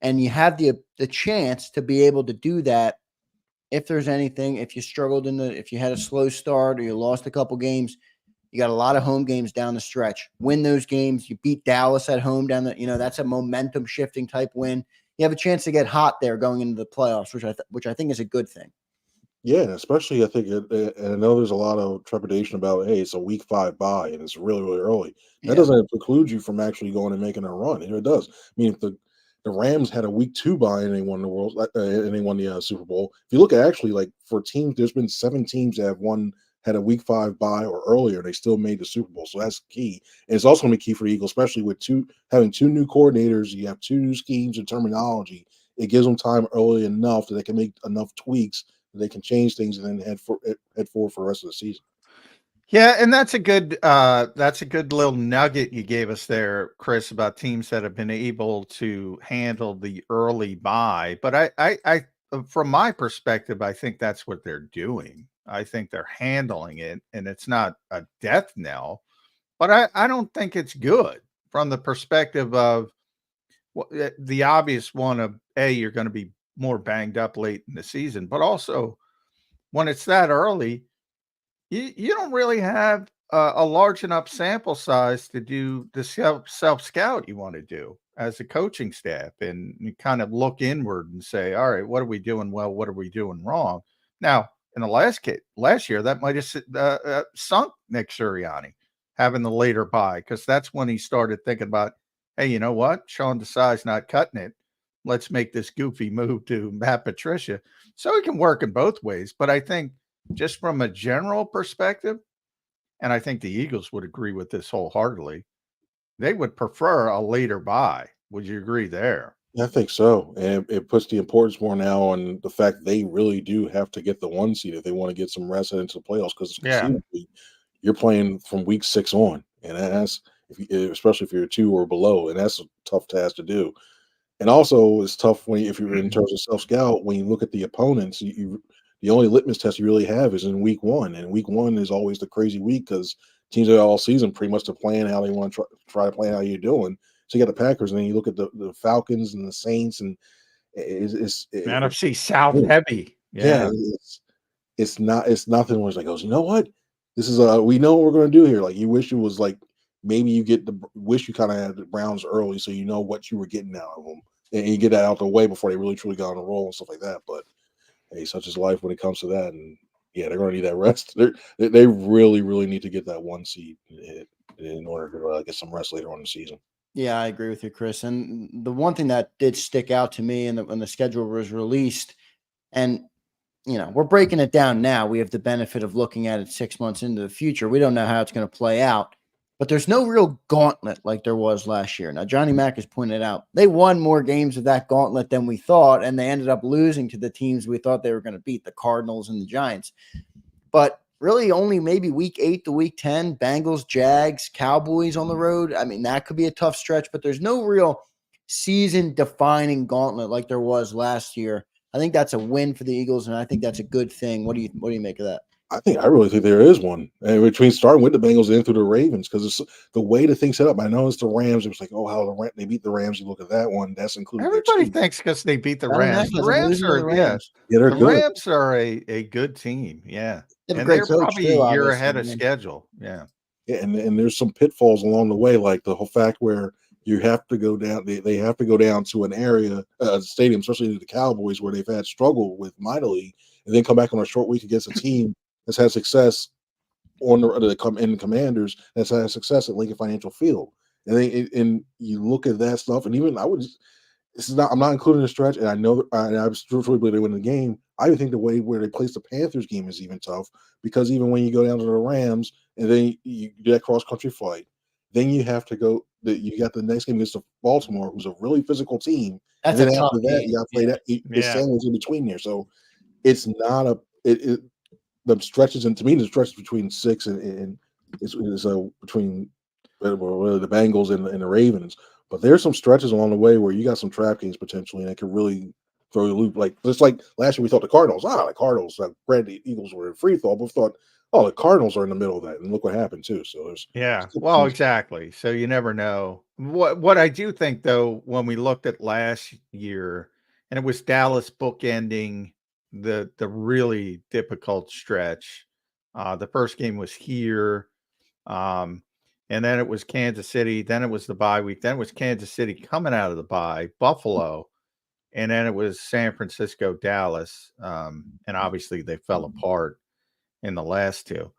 and you have the chance to be able to do that. If there's anything, if you struggled if you had a slow start or you lost a couple games, you got a lot of home games down the stretch. Win those games. You beat Dallas at home that's a momentum shifting type win. You have a chance to get hot there going into the playoffs, which I think is a good thing. Yeah, and especially I think, and I know there's a lot of trepidation about, hey, it's a week 5 bye and it's really, really early. That doesn't preclude you from actually going and making a run. It does. I mean, if the Rams had a week 2 bye and they won the Super Bowl. If you look at actually like for teams, there's been 7 teams that had a week 5 bye or earlier. They still made the Super Bowl, so that's key. And it's also going to be key for the Eagles, especially with having 2 new coordinators. You have 2 new schemes and terminology. It gives them time early enough that they can make enough tweaks that they can change things and then head forward for the rest of the season. Yeah, and that's a good little nugget you gave us there, Chris, about teams that have been able to handle the early bye. But I from my perspective, I think that's what they're doing. I think they're handling it, and it's not a death knell, but I don't think it's good from the perspective of the obvious one of, you're going to be more banged up late in the season, but also when it's that early, you don't really have a large enough sample size to do the self scout you want to do as a coaching staff, and you kind of look inward and say, all right, what are we doing well? What are we doing wrong? Now, in the last year, that might have sunk Nick Sirianni having the later bye, because that's when he started thinking about, hey, you know what? Sean Desai's not cutting it. Let's make this goofy move to Matt Patricia. So it can work in both ways. But I think just from a general perspective, and I think the Eagles would agree with this wholeheartedly, they would prefer a later bye. Would you agree there? I think so. And it puts the importance more now on the fact they really do have to get the 1 seed if they want to get some rest into the playoffs, because conceivably you're playing from week 6 on. And that's, especially if you're 2 or below, and that's a tough task to do. And also, it's tough if you're in terms of self-scout, when you look at the opponents, the only litmus test you really have is in week 1. And week 1 is always the crazy week, because teams are all season pretty much to plan how they want to try to plan how you're doing. So you got the Packers, and then you look at the Falcons and the Saints, and it's NFC South heavy. Yeah, it's nothing where it's like, goes, you know what? This is we know what we're going to do here. Like, you wish it was like, maybe you wish you kind of had the Browns early, so you know what you were getting out of them, and you get that out the way before they really truly got on a roll and stuff like that. But hey, such is life when it comes to that. And yeah, they're going to need that rest. They really, really need to get that 1 seed in order to get some rest later on in the season. Yeah, I agree with you, Chris. And the one thing that did stick out to me when the schedule was released, and we're breaking it down now. We have the benefit of looking at it 6 months into the future. We don't know how it's going to play out, but there's no real gauntlet like there was last year. Now, Johnny Mack has pointed out they won more games of that gauntlet than we thought, and they ended up losing to the teams we thought they were going to beat, the Cardinals and the Giants. But really only maybe week 8 to week 10, Bengals, Jags, Cowboys on the road. I mean, that could be a tough stretch, but there's no real season-defining gauntlet like there was last year. I think that's a win for the Eagles, and I think that's a good thing. What do you make of that? I really think there is one, and between starting with the Bengals and through the Ravens, because it's the way the thing set up. I know it's the Rams. It was like, oh, how they beat the Rams. You look at that one. That's included. Everybody thinks because they beat the Rams. The Rams are they're the good. Rams are a good team. Yeah, and they're probably a year ahead of schedule. Yeah, and there's some pitfalls along the way, like the whole fact where you have to go down. They have to go down to an area, stadium, especially the Cowboys, where they've had struggle with mightily, and then come back on a short week against a team that's had success on the Commanders that's had success at Lincoln Financial Field. And you look at that stuff, and even I'm not including the stretch, and I know and I truly believe they win the game. I even think the way where they place the Panthers game is even tough, because even when you go down to the Rams and then you do that cross country flight, then you have to go. You got the next game against Baltimore, who's a really physical team. That's and then after that, you got to play that the sandwich in between there. So it's not the stretches, and to me, the stretches between 6 and is between really the Bengals and the Ravens. But there's some stretches along the way where you got some trap games potentially, and it could really throw you a loop. Like just like last year, we thought the Cardinals. Granted, the Eagles were in free fall, but we thought, the Cardinals are in the middle of that, and look what happened too. So exactly. So you never know. What I do think though, when we looked at last year, and it was Dallas bookending the really difficult stretch. The first game was here, and then it was Kansas City. Then it was the bye week. Then it was Kansas City coming out of the bye, Buffalo, and then it was San Francisco, Dallas, and obviously they fell apart in the last two.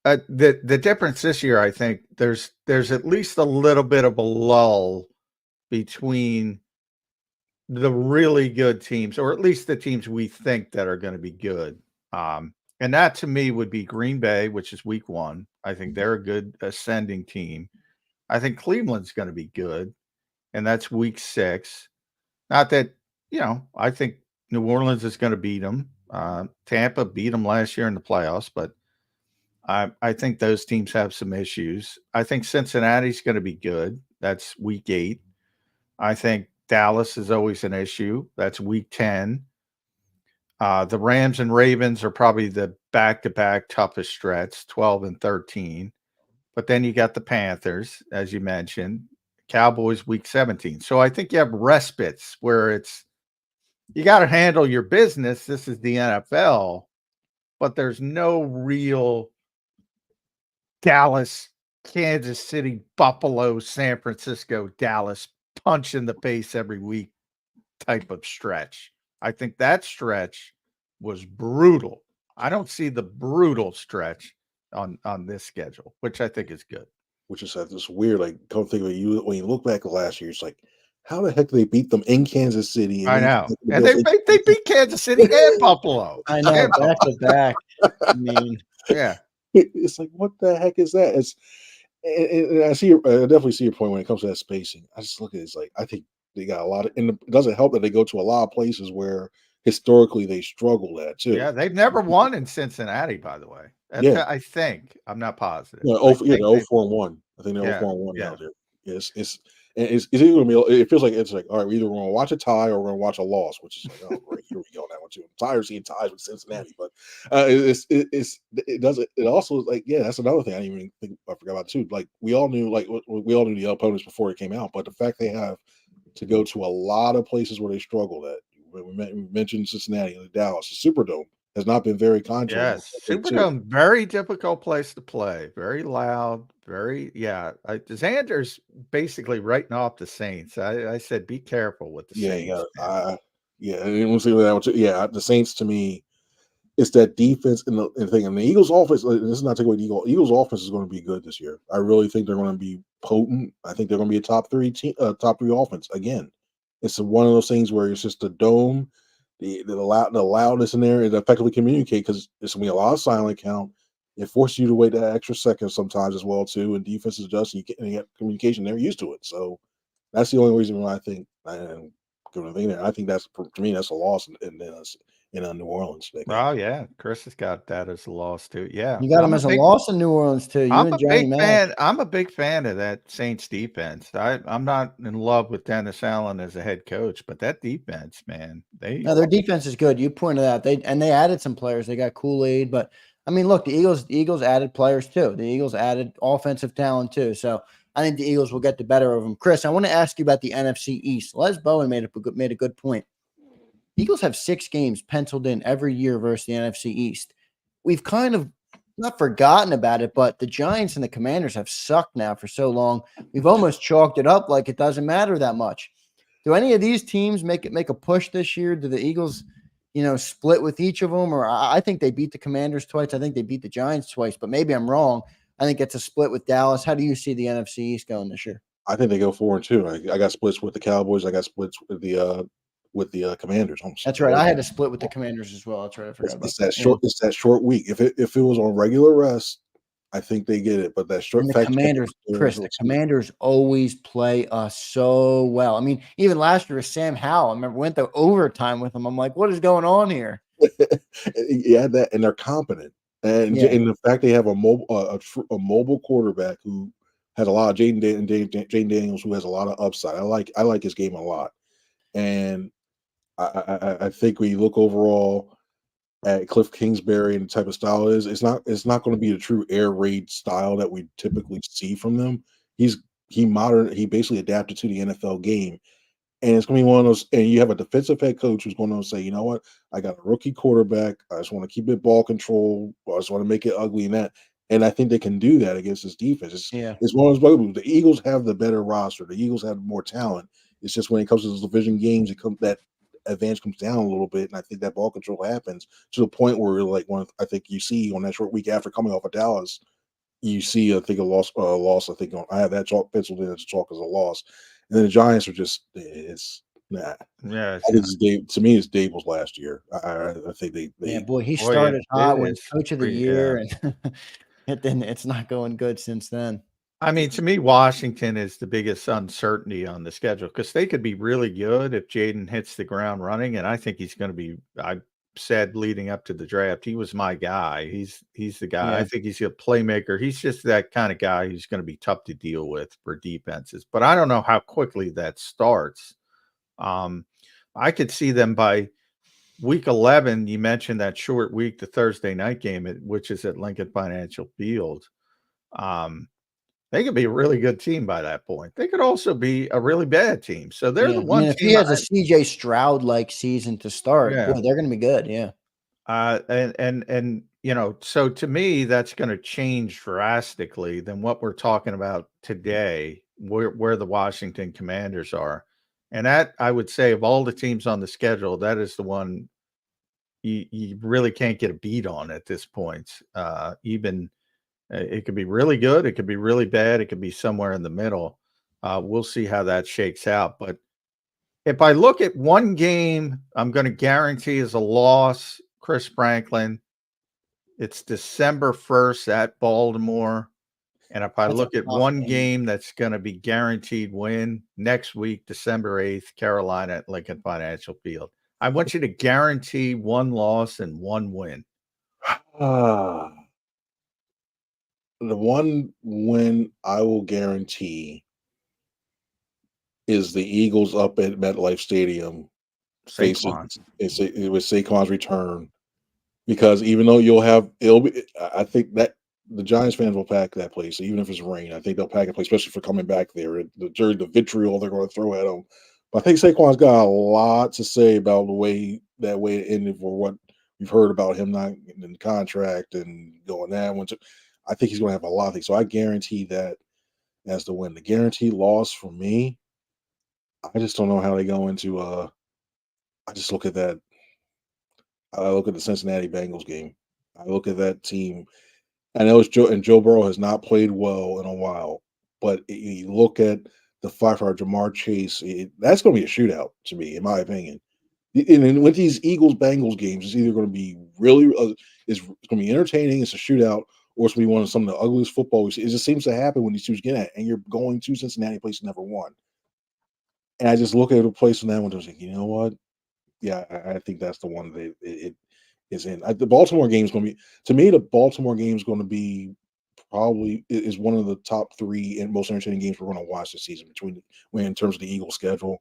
The difference this year, I think, there's at least a little bit of a lull between the really good teams, or at least the teams we think that are going to be good. And that to me would be Green Bay, which is week 1. I think they're a good ascending team. I think Cleveland's going to be good, and that's week 6. Not that, I think New Orleans is going to beat them. Tampa beat them last year in the playoffs, but I think those teams have some issues. I think Cincinnati's going to be good. That's week 8. I think Dallas is always an issue. That's week 10. The Rams and Ravens are probably the back-to-back toughest stretch, 12 and 13. But then you got the Panthers, as you mentioned, Cowboys week 17. So I think you have respites where you got to handle your business. This is the NFL, but there's no real Dallas, Kansas City, Buffalo, San Francisco, Dallas, punch in the face every week type of stretch. I think that stretch was brutal. I don't see the brutal stretch on this schedule, which I think is good. Which is this weird, like, come think of it, when you look back at last year, it's like, how the heck did they beat them in Kansas City? I know. And they beat Kansas City and Buffalo. I know, back to back. I mean, yeah. It's like, what the heck is that? And I definitely see your point when it comes to that spacing. I just look at it, it's like, I think they got a lot of, and it doesn't help that they go to a lot of places where historically they struggled at too. Yeah, they've never won in Cincinnati, by the way. I think. I'm not positive. Yeah, 0-4-1. I think they're 0-4-1 out there. It's either gonna be, it feels like it's like, all right, we're either going to watch a tie or we're going to watch a loss, which is like, oh great, here we go on that one too. I'm tired of seeing ties with Cincinnati, but it also like, yeah, that's another thing I didn't even think I forgot about too. Like we all knew the opponents before it came out, but the fact they have to go to a lot of places where they struggled at. We mentioned Cincinnati and Dallas. The Superdome has not been very kind. Yes, Superdome, very difficult place to play. Very loud. Zander's basically writing off the Saints. I said, be careful with the Saints. The Saints to me, it's that defense and the thing. And the Eagles' offense. This is not taking away the Eagles' offense is going to be good this year. I really think they're going to be potent. I think they're going to be a top three offense again. It's one of those things where it's just the dome, the loudness in there, and effectively communicate because it's going to be a lot of silent count. It forces you to wait that extra second sometimes as well too, and defense adjusts. You get communication; they're used to it. So that's the only reason why I think I think that's, to me, that's a loss in New Orleans. Oh yeah, Chris has got that as a loss too. Yeah, you got him as a loss in New Orleans too. I'm a big fan of that Saints defense. I'm not in love with Dennis Allen as a head coach, but that defense, man, their defense is good. You pointed out they added some players. They got Kool-Aid, but I mean, look, the Eagles added players too. The Eagles added offensive talent too. So I think the Eagles will get the better of them. Chris, I want to ask you about the NFC East. Les Bowen made a good point. Eagles have 6 games penciled in every year versus the NFC East. We've kind of not forgotten about it, but the Giants and the Commanders have sucked now for so long. We've almost chalked it up like it doesn't matter that much. Do any of these teams make a push this year? Do the Eagles, split with each of them? Or I think they beat the Commanders twice. I think they beat the Giants twice, but maybe I'm wrong. I think it's a split with Dallas. How do you see the NFC East going this year? I think they go 4-2. I got splits with the Cowboys. I got splits with the Commanders. That's right. I had to split with the Commanders as well. That's right. I forgot about that. It's that short week. If it was on regular rest, I think they get it. But that short the Commanders, Chris, the Commanders always play us so well. I mean, even last year with Sam Howell, I remember went to overtime with him. I'm like, what is going on here? Yeah, that, and they're competent, and the fact they have a mobile quarterback who has a lot of Jaden Daniels, who has a lot of upside. I like his game a lot, and I think when you look overall at Cliff Kingsbury and the type of style it's not going to be the true air raid style that we typically see from them. He basically adapted to the NFL game, and it's going to be one of those. And you have a defensive head coach who's going to say, you know what, I got a rookie quarterback. I just want to keep it ball control. I just want to make it ugly in that. And I think they can do that against this defense. It's one of those. The Eagles have the better roster. The Eagles have more talent. It's just when it comes to those division games, that advantage comes down a little bit, and I think that ball control happens to the point where, like, I think you see on that short week after coming off of Dallas, you see, I think a loss. I think I have that chalk penciled in as chalk as a loss, and then the Giants are just nah. Yeah, to me, it's Dable's last year. I think they he started hot when coach of the year, and then it's not going good since then. I mean, to me, Washington is the biggest uncertainty on the schedule because they could be really good if Jaden hits the ground running, and I think he's going to be. I said leading up to the draft, he was my guy. He's the guy. I think he's a playmaker. He's just that kind of guy who's going to be tough to deal with for defenses. But I don't know how quickly that starts. I could see them by week 11. You mentioned that short week, the Thursday night game, which is at Lincoln Financial Field. They could be a really good team by that point. They could also be a really bad team. So they're the one. If he has a CJ Stroud like season to start, boy, they're going to be good. Yeah. And so to me, that's going to change drastically than what we're talking about today, where the Washington Commanders are. And that, I would say, of all the teams on the schedule, that is the one you really can't get a beat on at this point. Even it could be really good, it could be really bad, it could be somewhere in the middle. We'll see how that shakes out. But if I look at one game, I'm going to guarantee is a loss, Chris Franklin. It's December 1st at Baltimore. And if I look at one game that's going to be guaranteed win next week, December 8th, Carolina at Lincoln Financial Field. I want you to guarantee one loss and one win. The one win I will guarantee is the Eagles up at MetLife Stadium facing with Saquon's return. Because even though I think that the Giants fans will pack that place, even if it's rain. I think they'll pack a place, especially for coming back there. The vitriol they're going to throw at them. But I think Saquon's got a lot to say about the way it ended for what we've heard about him not getting in the contract and going that one. I think he's going to have a lot of things. So I guarantee that as the win. The guaranteed loss for me, I just don't know how they go into. I just look at that. I look at the Cincinnati Bengals game. I look at that team. I know Joe Burrow has not played well in a while, but you look at the fight for Jamar Chase, that's going to be a shootout to me, in my opinion. And with these Eagles-Bengals games, it's either going to be it's going to be entertaining, it's a shootout, or it's going to be one of some of the ugliest football we see. It just seems to happen when these teams get at, and you're going to Cincinnati, place never won. And I just look at a place in that one and think, you know what? Yeah, I think that's the one that it is in. The Baltimore game is going to be, to me, the Baltimore game is going to be probably is one of the top 3 and most entertaining games we're going to watch this season in terms of the Eagles schedule.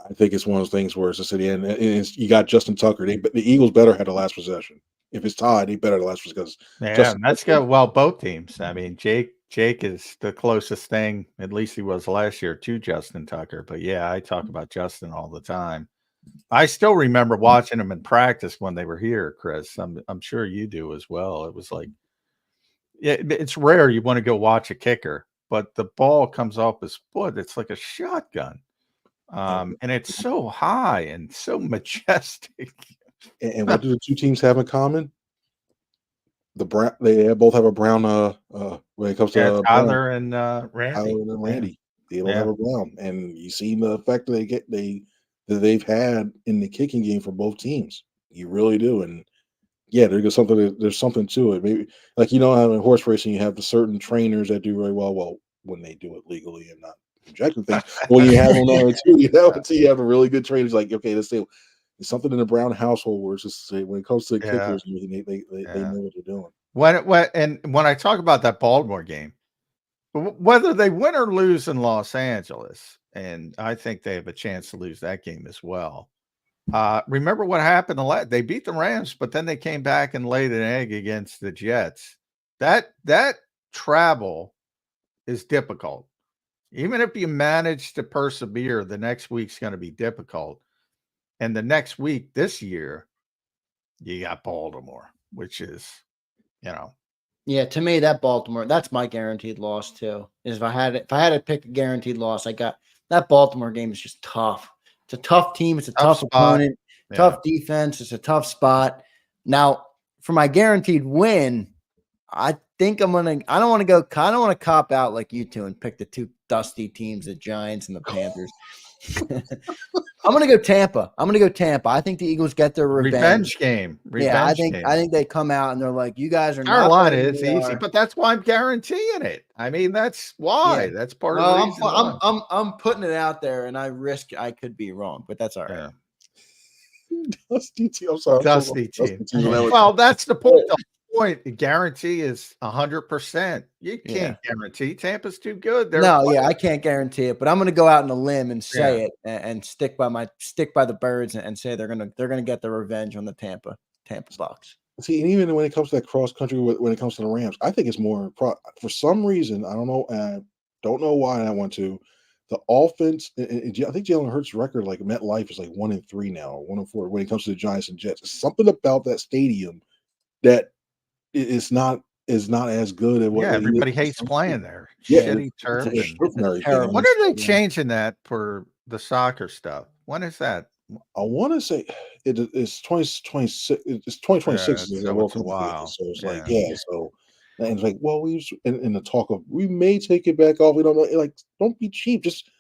I think it's one of those things where it's just at the end, and you got Justin Tucker. The Eagles better have the last possession. If it's tied, they better have the last possession. That's good. Well, both teams. I mean, Jake is the closest thing, at least he was last year, to Justin Tucker. But yeah, I talk about Justin all the time. I still remember watching him in practice when they were here, Chris. I'm sure you do as well. It was like, yeah, it's rare you want to go watch a kicker, but the ball comes off his foot. It's like a shotgun. And it's so high and so majestic. And what do the two teams have in common? They both have a brown. When it comes to Tyler and Randy. Tyler and Randy, they both have a brown, and you see the effect that they've had in the kicking game for both teams. You really do, and yeah, there's something to it. Maybe like in horse racing, you have the certain trainers that do really well. Well, when they do it legally and not injecting things. When you have them there too, until you have a really good trainer, like okay, let's say there's something in the Brown household where it's just when it comes to the kickers, they know what they're doing. When I talk about that Baltimore game, whether they win or lose in Los Angeles, and I think they have a chance to lose that game as well. Remember what happened? They beat the Rams, but then they came back and laid an egg against the Jets. That travel is difficult. Even if you manage to persevere, the next week's going to be difficult. And the next week this year, you got Baltimore, which is, Yeah, to me, that's my guaranteed loss too. Is if I had to pick a guaranteed loss, I got that Baltimore game is just tough. It's a tough team. It's a tough opponent, tough defense. It's a tough spot. Now, for my guaranteed win, I think I don't want to cop out like you two and pick the two dusty teams, the Giants and the Panthers. I'm going to go Tampa. I think the Eagles get their revenge game. I think they come out and they're like, you guys are Carolina is easy, but that's why I'm guaranteeing it. I mean, that's why. That's part of the reason. I'm putting it out there, and I could be wrong, but that's all right. Dusty team. I'm sorry. Dusty team. Well, that's the point. The guarantee is 100%. You can't guarantee. Tampa's too good. I can't guarantee it, but I'm going to go out on a limb and say it and stick by the birds and say they're going to get the revenge on the Tampa Bucks. See, and even when it comes to that cross country, when it comes to the Rams, I think it's more for some reason. I don't know. I don't know why I want to. The offense, and I think Jalen Hurts' record, like MetLife, is like 1-3 now, 1-4 when it comes to the Giants and Jets. It's something about that stadium that it's not as good as what Yeah, it everybody is. hates playing there. Yeah, Shitty turf. it's And a everything. terrible when are they stadium. changing that for the soccer stuff? When is that? I want to say it's 2026. It's 2026 Yeah, is the so World it's a Cup again. while. So it's like, Yeah. So and it's like, well, in the talk of we may take it back off. We don't know. Like, don't be cheap. Just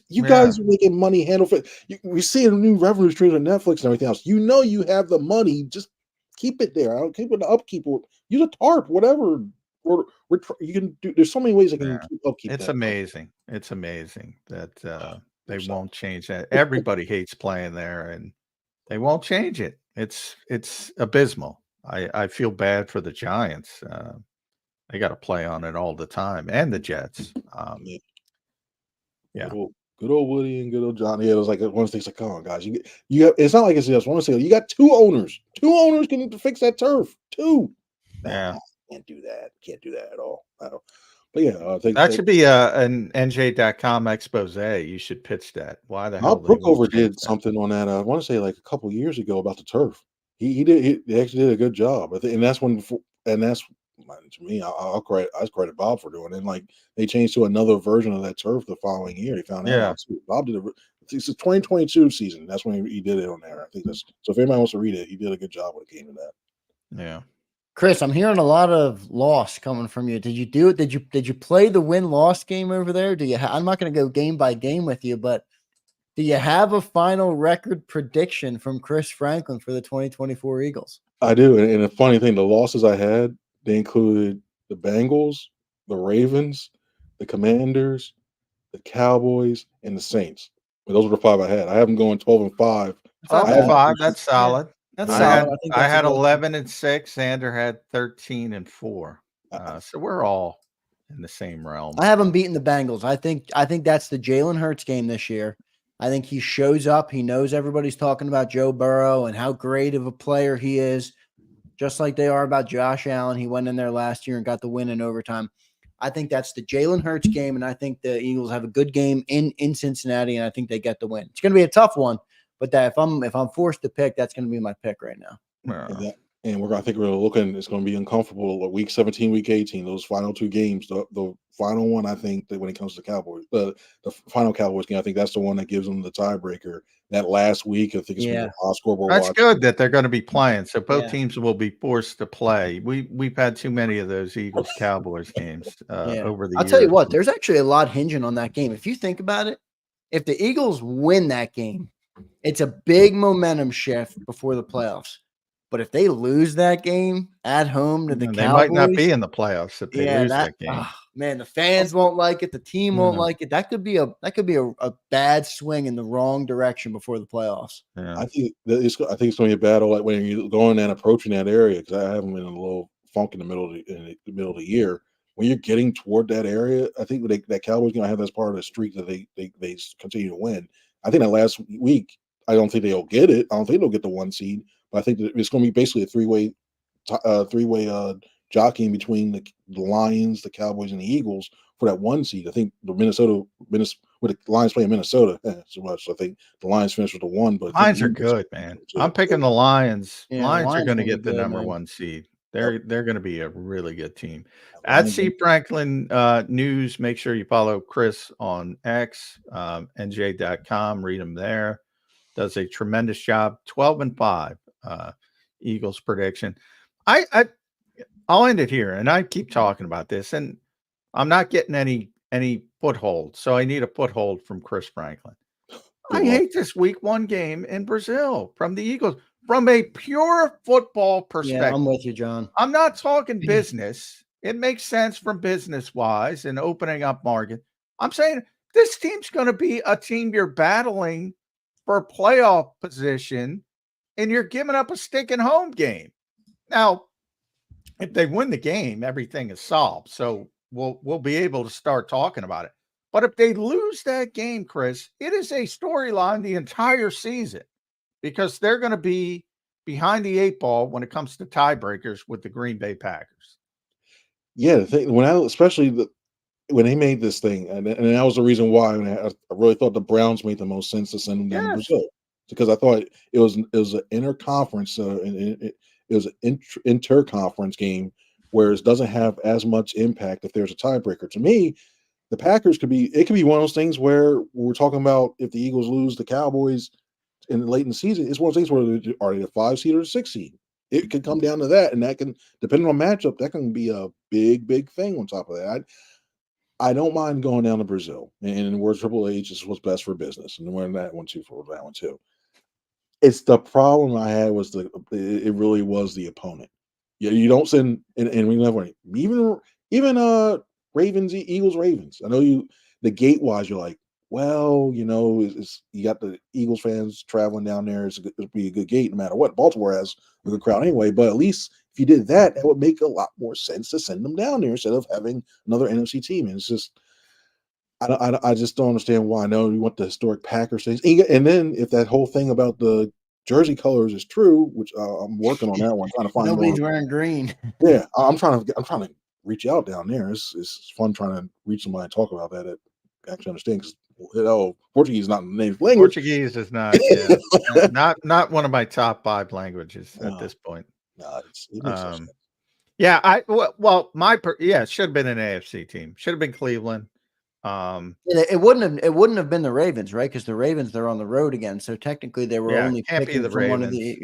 you guys are making money handle for. We see a new revenue streams on Netflix and everything else. You have the money. Just keep it there. I don't keep it the upkeep. Or use a tarp, whatever. Or you can do. There's so many ways I can keep upkeep. It's that. amazing. It's amazing that they won't change that. Everybody hates playing there, and they won't change it. It's abysmal. I feel bad for the Giants. They got to play on it all the time, and the Jets. Yeah. Good old Woody and good old Johnny. It was like one of the things like, come on, guys. You have, it's not like it's just one thing. You got two owners. Two owners can fix that turf. Two. Yeah. Can't do that. Can't do that at all. I don't. But yeah, that should be an NJ.com expose. You should pitch that. Why the hell? Brookover did something on that. I want to say like a couple years ago about the turf. He actually did a good job. I think, and that's to me, I credit Bob for doing it. And like they changed to another version of that turf the following year. He found out. Too. Bob did it's the 2022 season. That's when he did it on there. I think that's so. If anybody wants to read it, he did a good job when it came to that. Yeah. Chris, I'm hearing a lot of loss coming from you. Did you do it? Did you play the win-loss game over there? I'm not going to go game by game with you, but do you have a final record prediction from Chris Franklin for the 2024 Eagles? I do, and the funny thing, the losses I had, they included the Bengals, the Ravens, the Commanders, the Cowboys, and the Saints. But those were the 5 I had. I have them going 12-5. 12-5. That's solid. That's solid. I had 11-6. Zander had 13-4. So we're all in the same realm. I have him beating the Bengals. I think that's the Jalen Hurts game this year. I think he shows up. He knows everybody's talking about Joe Burrow and how great of a player he is, just like they are about Josh Allen. He went in there last year and got the win in overtime. I think that's the Jalen Hurts game, and I think the Eagles have a good game in Cincinnati, and I think they get the win. It's going to be a tough one. But if I'm forced to pick, that's going to be my pick right now. And I think we're looking. It's going to be uncomfortable. Week 17, week 18, those final 2 games. The final one, I think that when it comes to Cowboys, the final Cowboys game, I think that's the one that gives them the tiebreaker. That last week, I think it's going to be a high scoreboard. That's good that they're going to be playing. So both teams will be forced to play. We've had too many of those Eagles Cowboys games over the years. I'll tell you what. There's actually a lot hinging on that game. If you think about it, if the Eagles win that game, it's a big momentum shift before the playoffs. But if they lose that game at home to the Cowboys, they might not be in the playoffs if they lose that game. Oh, man, the fans won't like it. The team won't like it. That could be a bad swing in the wrong direction before the playoffs. Yeah. I think it's going to be a battle like when you're going and approaching that area, because I have them in a little funk in the middle of the year. When you're getting toward that area, I think that Cowboys going to have that's part of the streak that they continue to win. I think that last week, I don't think they'll get it. I don't think they'll get the 1 seed, but I think that it's going to be basically a three-way jockeying between the Lions, the Cowboys, and the Eagles for that 1 seed. I think the Minnesota with the Lions playing Minnesota so much. So I think the Lions finished with the 1. But Lions are good, man. I'm picking the Lions. Yeah, Lions are going to get the good, number man. 1 seed. They're going to be a really good team. At C Franklin News, make sure you follow Chris on X, NJ.com. Read him there. Does a tremendous job. 12-5 Eagles prediction. I'll end it here, and I keep talking about this, and I'm not getting any foothold, so I need a foothold from Chris Franklin. I hate this week 1 game in Brazil from the Eagles. From a pure football perspective. Yeah, I'm with you, John. I'm not talking business. It makes sense from business-wise and opening up market. I'm saying this team's going to be a team you're battling for playoff position, and you're giving up a stinking home game. Now, if they win the game, everything is solved. So we'll be able to start talking about it. But if they lose that game, Chris, it is a storyline the entire season, because they're going to be behind the 8 ball when it comes to tiebreakers with the Green Bay Packers. Yeah, the thing when they made this thing, and that was the reason why I really thought the Browns made the most sense to send them down to Brazil, because I thought it was an interconference, and it it was an inter-conference game, whereas it doesn't have as much impact if there's a tiebreaker. To me, the Packers could be one of those things where we're talking about if the Eagles lose the Cowboys late in the season, it's one of those things where are they a 5 seed or a 6 seed? It could come down to that, and that can, depending on matchup, that can be a big thing on top of that. I don't mind going down to Brazil, and in the words Triple H, is what's best for business, and we're in that one too for that one too. It's the problem I had was it really was the opponent. Yeah, you don't send, and we never even Ravens, Eagles, Ravens. I know the gate wise, you're like, well, you got the Eagles fans traveling down there. It'll be a good gate no matter what. Baltimore has a good crowd anyway, but at least if you did that, that would make a lot more sense to send them down there instead of having another NFC team. And it's just, I just don't understand why. I know you want the historic Packers things, and then if that whole thing about the jersey colors is true, which I'm working on that one, trying to find. Nobody's wearing green. Yeah, I'm trying to reach out down there. It's fun trying to reach somebody and talk about that. That actually understand, because Portuguese is not the native language. Portuguese is not, not one of my top 5 languages at this point. No, it makes sense. Yeah, it should have been an AFC team. Should have been Cleveland. It wouldn't have been the Ravens, right? Because the Ravens, they're on the road again, so technically they were only picking from one of the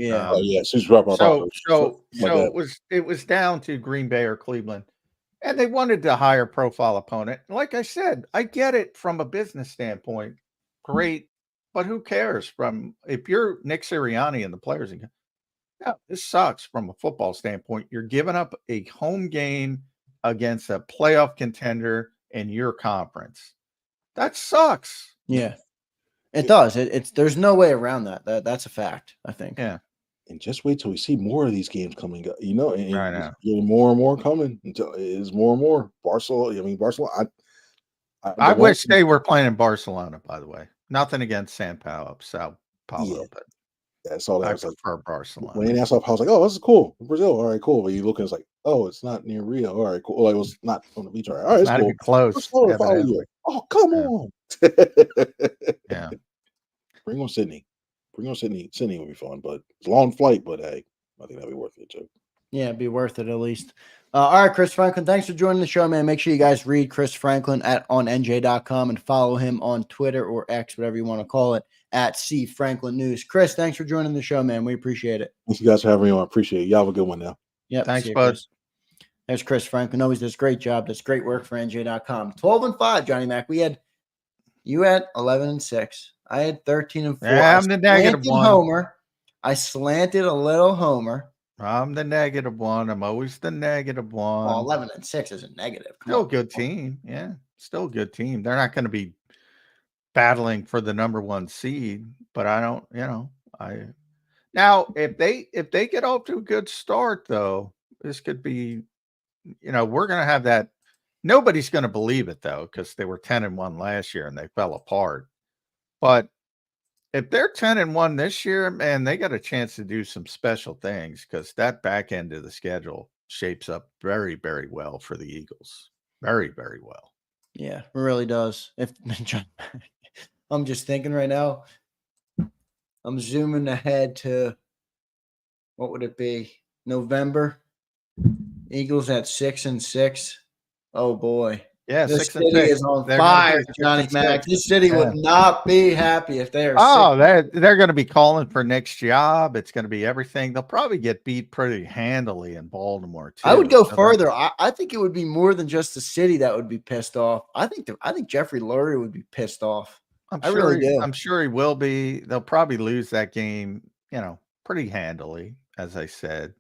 it was down to Green Bay or Cleveland. And they wanted a higher profile opponent. Like I said, I get it from a business standpoint. Great. But who cares? If you're Nick Sirianni and the players, this sucks from a football standpoint. You're giving up a home game against a playoff contender in your conference. That sucks. Yeah. It does. There's no way around that. That's a fact, I think. Yeah. And just wait till we see more of these games coming up. And right now, more and more coming until it is more and more. Barcelona. I wish they were playing in Barcelona. By the way, nothing against Sao Paulo, but that's all that. I was prefer Barcelona. When Sao Paulo, I was like, oh, this is cool. Brazil, all right, cool. But you look and it's like, oh, it's not near Rio. All right, cool. Like, it was not on the beach. All right, it's not cool. Even close. Oh, come on. Yeah. Bring on Sydney. Sydney would be fun, but it's a long flight, but hey, I think that'd be worth it too. Yeah, it'd be worth it at least. All right, Chris Franklin, thanks for joining the show, man. Make sure you guys read Chris Franklin on NJ.com and follow him on Twitter or X, whatever you want to call it, at C Franklin News. Chris, thanks for joining the show, man. We appreciate it. Thanks you guys for having me on. I appreciate it. Y'all have a good one now. Yeah, thanks, bud. Chris. There's Chris Franklin. Always does a great job. Does great work for NJ.com. 12-5, Johnny Mac. You had 11-6. I had 13-4. Yeah, I'm the negative one. Homer. I slanted a little homer. I'm the negative one. I'm always the negative one. Well, 11-6 is a negative. Still a good team. Yeah, still a good team. They're not going to be battling for the number 1 seed, but I don't. Now if they get off to a good start, though, this could be. We're going to have that. Nobody's going to believe it though, because they were 10-1 last year and they fell apart. But if they're 10-1 this year, man, they got a chance to do some special things, because that back end of the schedule shapes up very, very well for the Eagles. Very, very well. Yeah, it really does. I'm just thinking right now, I'm zooming ahead to, what would it be? November. Eagles at 6-6. Oh boy. Yeah, this city is on fire, Johnny Mac. This city would not be happy if they are. Oh, they're going to be calling for next job. It's going to be everything. They'll probably get beat pretty handily in Baltimore too. I would go further. I think it would be more than just the city that would be pissed off. I think Jeffrey Lurie would be pissed off. I really do. I'm sure he will be. They'll probably lose that game, pretty handily, as I said.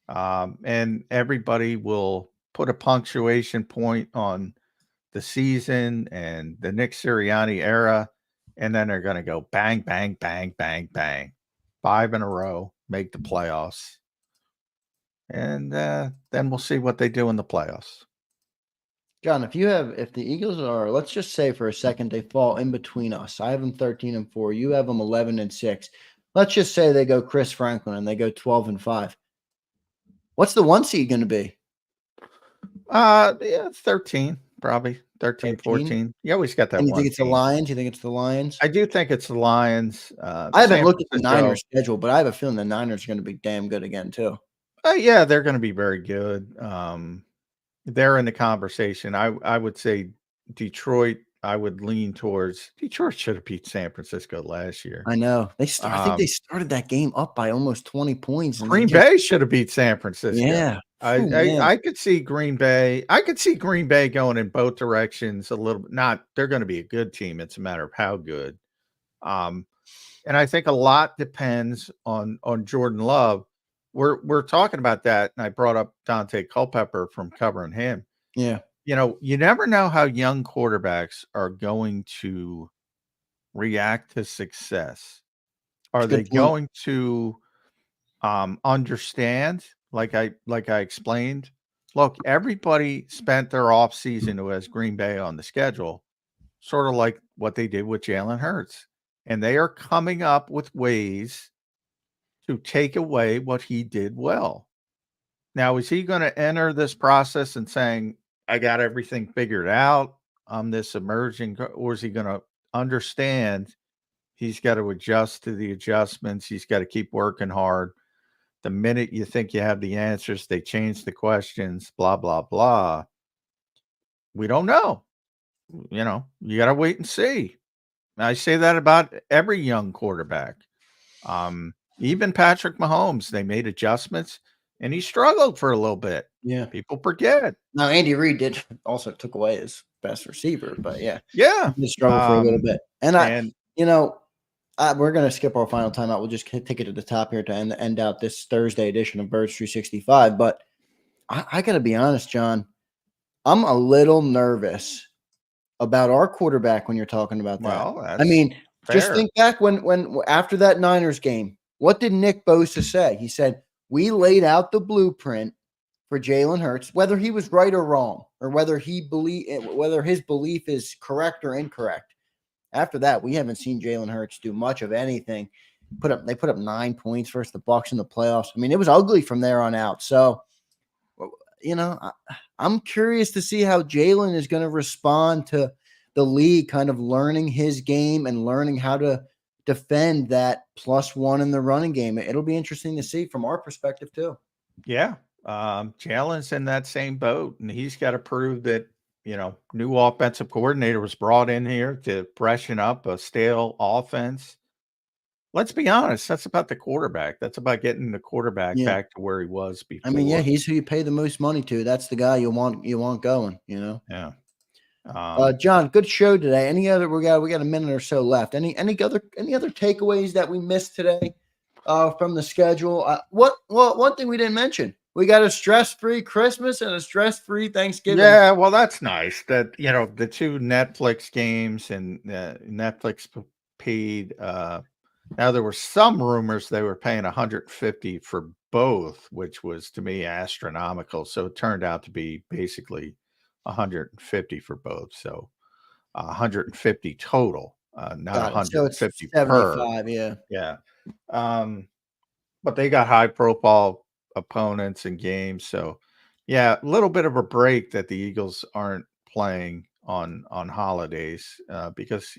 And everybody will put a punctuation point on the season and the Nick Sirianni era, and then they're going to go bang, bang, bang, bang, bang, 5 in a row, make the playoffs, and then we'll see what they do in the playoffs. John, if the Eagles are, let's just say for a second they fall in between us. I have them 13-4. You have them 11-6. Let's just say they go Chris Franklin and they go 12-5. What's the 1 seed going to be? Yeah, 13. Probably 13, 14. You always got that. And you think it's the Lions? You think it's the Lions? I do think it's the Lions. I haven't looked at the Niners schedule, but I have a feeling the Niners are going to be damn good again too. Yeah, they're going to be very good. They're in the conversation. I would say Detroit. I would lean towards Detroit. Should have beat San Francisco last year. I know. I think they started that game up by almost 20 points. And Green Bay should have beat San Francisco. Yeah. I could see Green Bay. I could see Green Bay going in both directions a little bit. Not they're going to be a good team. It's a matter of how good. And I think a lot depends on Jordan Love. We're talking about that, and I brought up Dante Culpepper from covering him. Yeah. You never know how young quarterbacks are going to react to success. Are they going to understand? Like I explained, look, everybody spent their off season who has Green Bay on the schedule, sort of like what they did with Jalen Hurts. And they are coming up with ways to take away what he did well. Now, is he going to enter this process and saying, I got everything figured out, I'm this emerging, or is he going to understand he's got to adjust to the adjustments, he's got to keep working hard. The minute you think you have the answers, they change the questions, blah, blah, blah. We don't know. You got to wait and see. I say that about every young quarterback. Even Patrick Mahomes, they made adjustments and he struggled for a little bit. Yeah. People forget. Now, Andy Reid also took away his best receiver, but yeah. Yeah. He struggled for a little bit. And we're going to skip our final timeout. We'll just take it to the top here to end out this Thursday edition of Birds 365. But I got to be honest, John, I'm a little nervous about our quarterback when you're talking about that. Well, just think back when after that Niners game, what did Nick Bosa say? He said, we laid out the blueprint for Jalen Hurts, whether he was right or wrong, or whether his belief is correct or incorrect. After that, we haven't seen Jalen Hurts do much of anything. They put up 9 points versus the Bucs in the playoffs. I mean, it was ugly from there on out. So, I'm curious to see how Jalen is going to respond to the league kind of learning his game and learning how to defend that +1 in the running game. It'll be interesting to see from our perspective too. Yeah. Jalen's in that same boat, and he's got to prove that, new offensive coordinator was brought in here to freshen up a stale offense. Let's be honest. That's about the quarterback. That's about getting the quarterback back to where he was before. I mean, yeah, he's who you pay the most money to. That's the guy you want going, Yeah. John, good show today. Any other? We got a minute or so left. Any other takeaways that we missed today from the schedule? One thing we didn't mention: we got a stress-free Christmas and a stress-free Thanksgiving. Yeah, well, that's nice. That the two Netflix games and Netflix paid. Now there were some rumors they were paying $150 for both, which was to me astronomical. So it turned out to be basically $150 for both, so $150 total, not $150 per. Yeah. But they got high-profile opponents and games, so yeah, a little bit of a break that the Eagles aren't playing on holidays because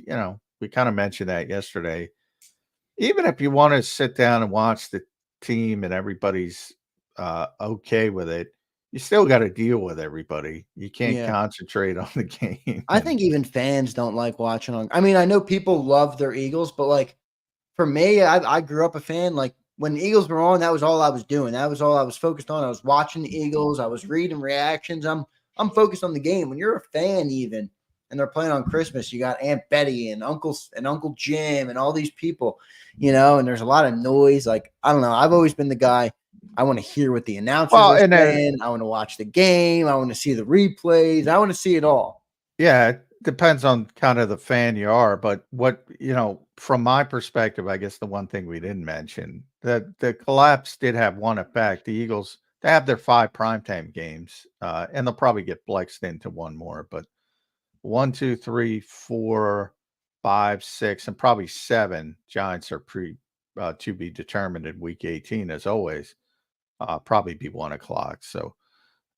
we kind of mentioned that yesterday. Even if you want to sit down and watch the team and everybody's okay with it, you still got to deal with everybody. You can't concentrate on the game. I think even fans don't like watching I mean, I know people love their Eagles, but for me, I grew up a fan. When the Eagles were on, that was all I was doing. That was all I was focused on. I was watching the Eagles. I was reading reactions. I'm focused on the game. When you're a fan, even, and they're playing on Christmas, you got Aunt Betty and Uncle Jim and all these people, and there's a lot of noise. I don't know. I've always been the guy. I want to hear what the announcers are saying. I want to watch the game. I want to see the replays. I want to see it all. Yeah, it depends on kind of the fan you are. But what, from my perspective, I guess the one thing we didn't mention, that the collapse did have one effect. The Eagles, they have their 5 primetime games, and they'll probably get flexed into one more. But 1, 2, 3, 4, 5, 6, and probably 7 Giants are to be determined in week 18, as always. Probably be 1 o'clock. So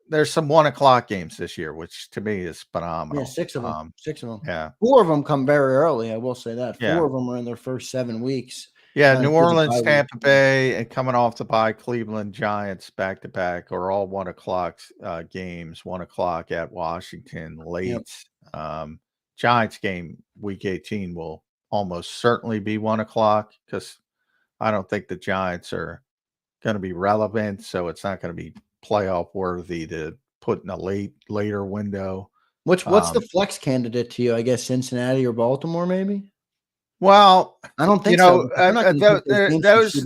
there's some 1 o'clock games this year, which to me is phenomenal. Yeah, 6 of them. 6 of them. Yeah. 4 of them come very early. I will say that. 4 Yeah. of them are in their first 7 weeks. Yeah, New Orleans, Tampa Bay, and coming off the bye, Cleveland Giants back-to-back are all 1 o'clock games, 1 o'clock at Washington late. Yep. Giants game, week 18, will almost certainly be 1 o'clock because I don't think the Giants are going to be relevant, so it's not going to be playoff worthy to put in a later window. What's the flex candidate to you? I guess Cincinnati or Baltimore, maybe. Well, I don't think so.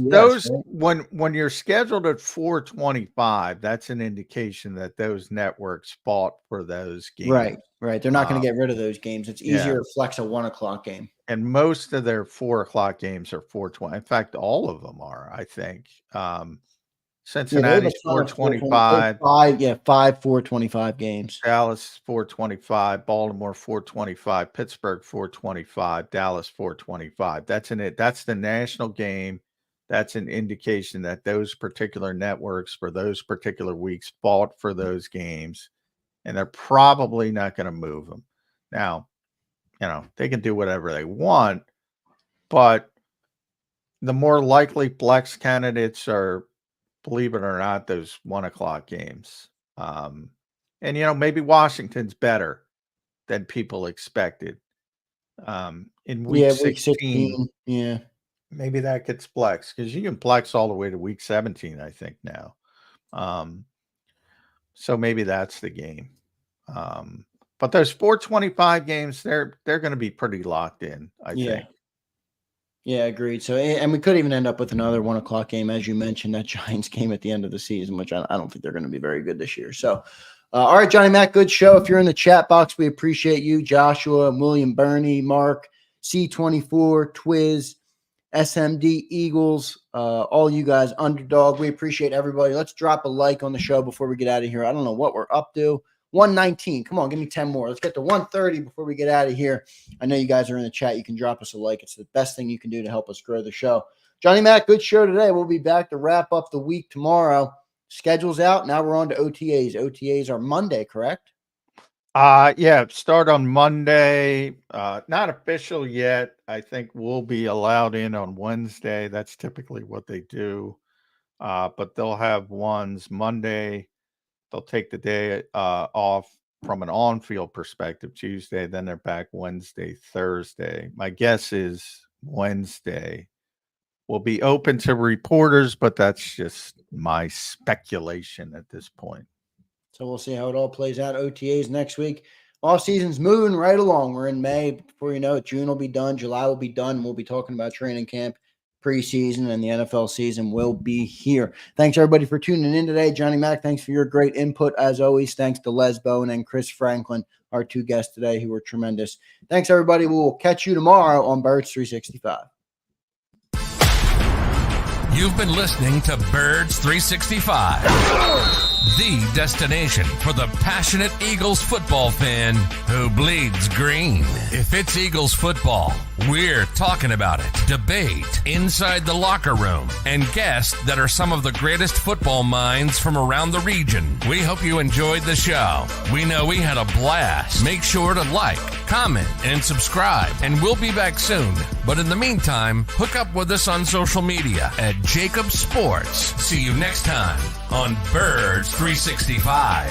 Those when you're scheduled at 4:25, that's an indication that those networks fought for those games. Right. They're not going to get rid of those games. It's easier to flex a 1 o'clock game. And most of their 4 o'clock games are 4:20. In fact, all of them are. I think Cincinnati's 4:25. 5 4:25 games. Dallas 4:25, Baltimore 4:25, Pittsburgh 4:25, Dallas 4:25. That's the national game. That's an indication that those particular networks for those particular weeks fought for those games, and they're probably not going to move them. Now, they can do whatever they want, but the more likely flex candidates are, believe it or not, those 1 o'clock games. And, maybe Washington's better than people expected. In week 16, maybe that gets flexed because you can flex all the way to week 17, I think now. So maybe that's the game. But those 4:25 games, they're going to be pretty locked in, I think. Yeah, agreed. So, and we could even end up with another 1 o'clock game, as you mentioned, that Giants game at the end of the season, which I don't think they're going to be very good this year. So, all right, Johnny Mac, good show. If you're in the chat box, we appreciate you. Joshua, William, Bernie, Mark, C24, Twiz, SMD, Eagles, all you guys, Underdog. We appreciate everybody. Let's drop a like on the show before we get out of here. I don't know what we're up to. 119. Come on, give me 10 more. Let's get to 130 before we get out of here. I know you guys are in the chat. You can drop us a like. It's the best thing you can do to help us grow the show. Johnny Mac, good show today. We'll be back to wrap up the week tomorrow. Schedule's out. Now we're on to OTAs. OTAs are Monday, correct? Start on Monday. Not official yet. I think we'll be allowed in on Wednesday. That's typically what they do. But they'll have ones Monday. They'll take the day off from an on-field perspective Tuesday. Then they're back Wednesday, Thursday. My guess is Wednesday will be open to reporters, but that's just my speculation at this point. So we'll see how it all plays out. OTAs next week. Off season's moving right along. We're in May. Before you know it, June will be done. July will be done. We'll be talking about training camp, preseason, and the NFL season will be here. Thanks, everybody, for tuning in today. Johnny Mac, thanks for your great input. As always, thanks to Les Bowen and Chris Franklin, our two guests today, who were tremendous. Thanks, everybody. We will catch you tomorrow on Birds 365. You've been listening to Birds 365, the destination for the passionate Eagles football fan who bleeds green. If it's Eagles football, we're talking about it. Debate, inside the locker room, and guests that are some of the greatest football minds from around the region. We hope you enjoyed the show. We know we had a blast. Make sure to like, comment, and subscribe, and we'll be back soon. But in the meantime, hook up with us on social media at JAKIB Sports. See you next time on Birds 365.